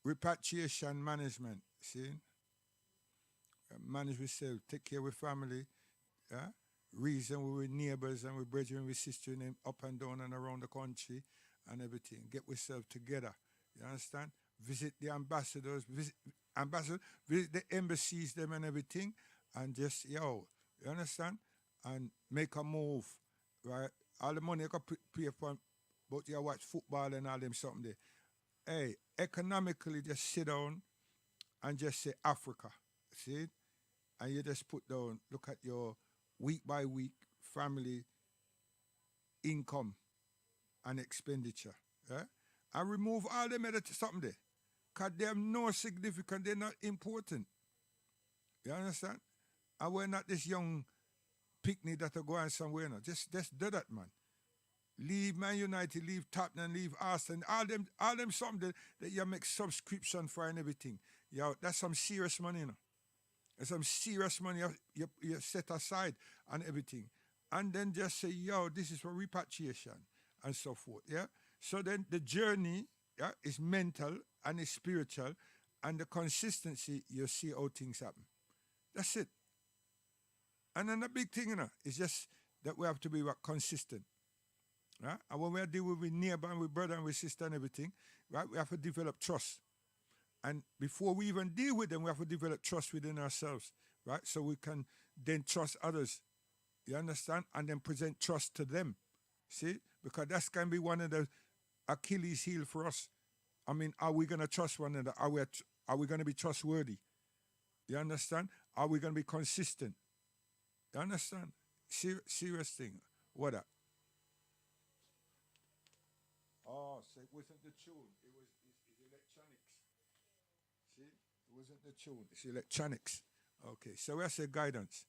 repatriation management. See? Manage yourself, take care of your family, yeah? Reason with neighbors and with brethren, with sisters and up and down and around the country and everything. Get yourself together. You understand? Visit the ambassadors, visit the embassies, them and everything, and just you understand? And make a move, right? All the money you can pay for, but you watch football and all them something there. Hey, economically, just sit down and just say Africa. See it? And you just put down, look at your week by week family income and expenditure. Yeah? And remove all them other something there. Because they're no significant, they're not important. You understand? And we're not this young picnic that are going somewhere now. Just do that, man. Leave Man United, leave Tottenham, leave Arsenal, all them something that you make subscription for and everything. Yo, that's some serious money, you know. That's some serious money you set aside and everything. And then just say, yo, this is for repatriation and so forth. Yeah. So then the journey, yeah, is mental and it's spiritual, and the consistency, you see how things happen. That's it. And then the big thing, is just that we have to be consistent. Right? And when we are dealing with neighbor and with brother and with sister and everything, right, we have to develop trust. And before we even deal with them, we have to develop trust within ourselves, right? So we can then trust others. You understand? And then present trust to them. See? Because that's can be one of the Achilles heel for us. I mean, are we going to trust one another? Are we going to be trustworthy? You understand? Are we going to be consistent? You understand? Serious thing. What up? Oh, so it wasn't the tune. It's electronics. See? It wasn't the tune. It's electronics. Okay, so where's the guidance?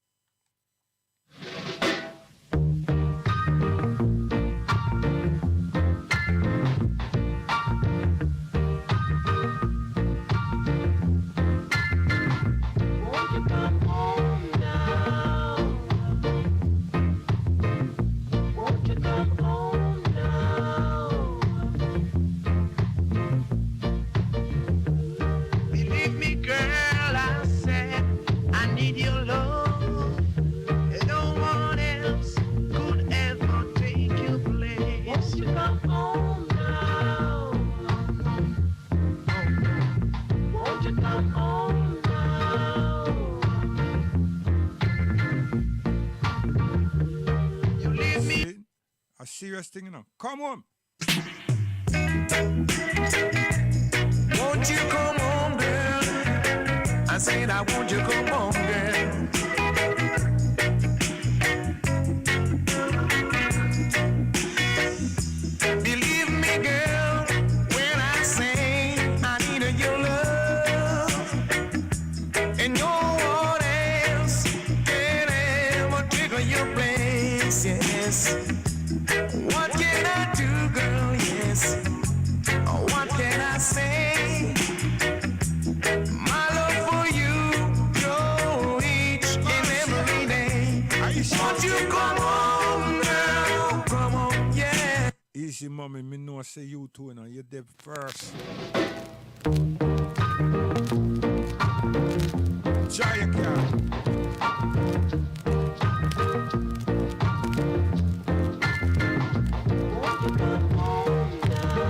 Won't you come home now? Won't you come home now? Believe me, girl, I said I need your love. And no one else could ever take your place. Won't you come home now? Won't you come home now? You leave me. See? A serious thing, you know. Come on. Won't you come home, girl? I said I want you come home, girl. Believe me, girl, when I say I need your love, and no one else can ever take your place. Yes. What can I do, girl? Yes. What can I say? My love for you grow each and every day. Won't you come home, girl? Come on, yeah. Easy, mommy. Me know I say you too, you know. You're the first. Try your car. Won't you come home now?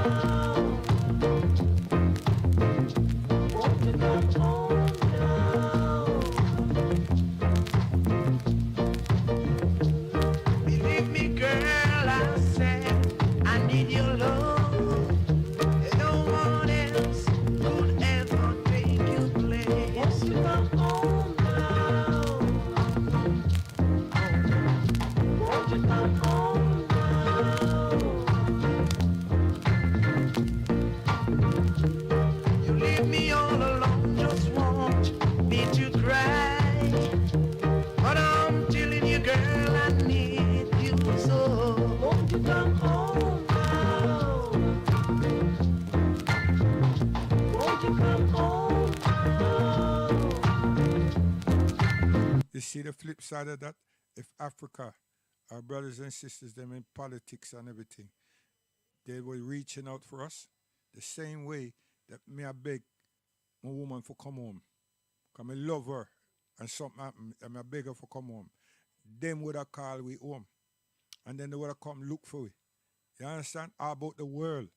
Won't you come home now? Believe me, girl, I said I need your love. And no one else could ever take your place. Won't you come home now? Won't you come home now? You leave me all alone, just want me to cry. But I'm telling you, girl, I need you so. Won't you come home now? Won't you come home now? You see the flip side of that? If Africa, our brothers and sisters, them in politics and everything, they were reaching out for us the same way that me I beg my woman for come home. Cause I love her and something happened and I beg her for come home. Them would have called we home. And then they would have come look for we. You understand? All about the world.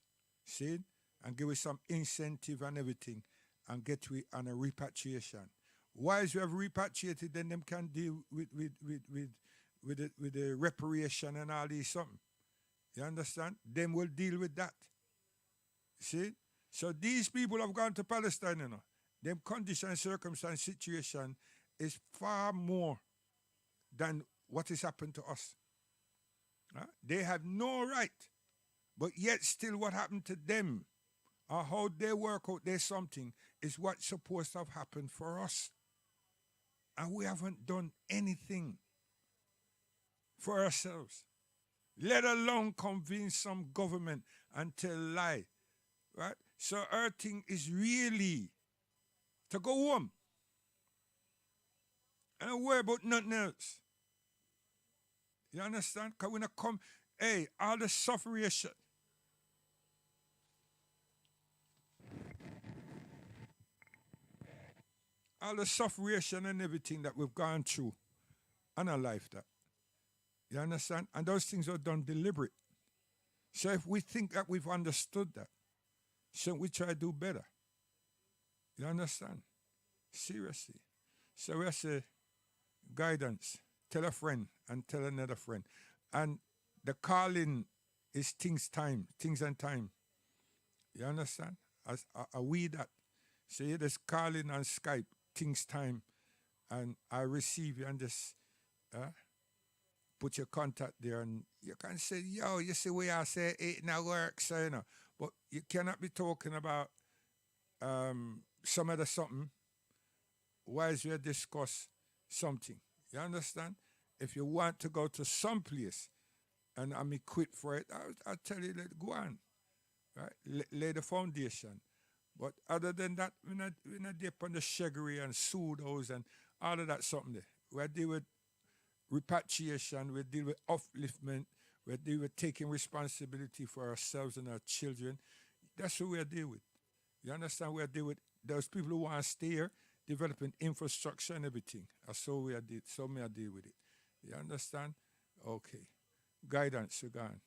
See? And give us some incentive and everything and get we on a repatriation. Once we have repatriated, then them can deal with the reparation and all these something. You understand? Them will deal with that. See? So these people have gone to Palestine, you know. Them condition, circumstance, situation is far more than what has happened to us. Huh? They have no right. But yet still what happened to them or how they work out their something is what's supposed to have happened for us. And we haven't done anything for ourselves, let alone convince some government and tell lie, right? So our thing is really to go home and don't worry about nothing else. You understand? Because when I come, hey, all the suffering, all the suffering and everything that we've gone through in our life, that you understand? And those things are done deliberate. So if we think that we've understood that, shouldn't we try to do better? You understand? Seriously. So we say guidance. Tell a friend and tell another friend. And the calling is things and time. You understand? As a we that. So you just calling on Skype, things time, and I receive you and just put your contact there and you can say, yo, you see where I say it now works, so, you know. But you cannot be talking about some other something wise we discuss something. You understand? If you want to go to some place and I'm equipped for it, I'll tell you, let go on. Right? Lay the foundation. But other than that, we're not dip on the shaggery and pseudos and all of that something there. We deal with repatriation, we deal with upliftment, we deal with taking responsibility for ourselves and our children. That's what we deal with. You understand? We deal with those people who want to stay here, developing infrastructure and everything. That's so we deal with it. You understand? Okay. Guidance, you're gone.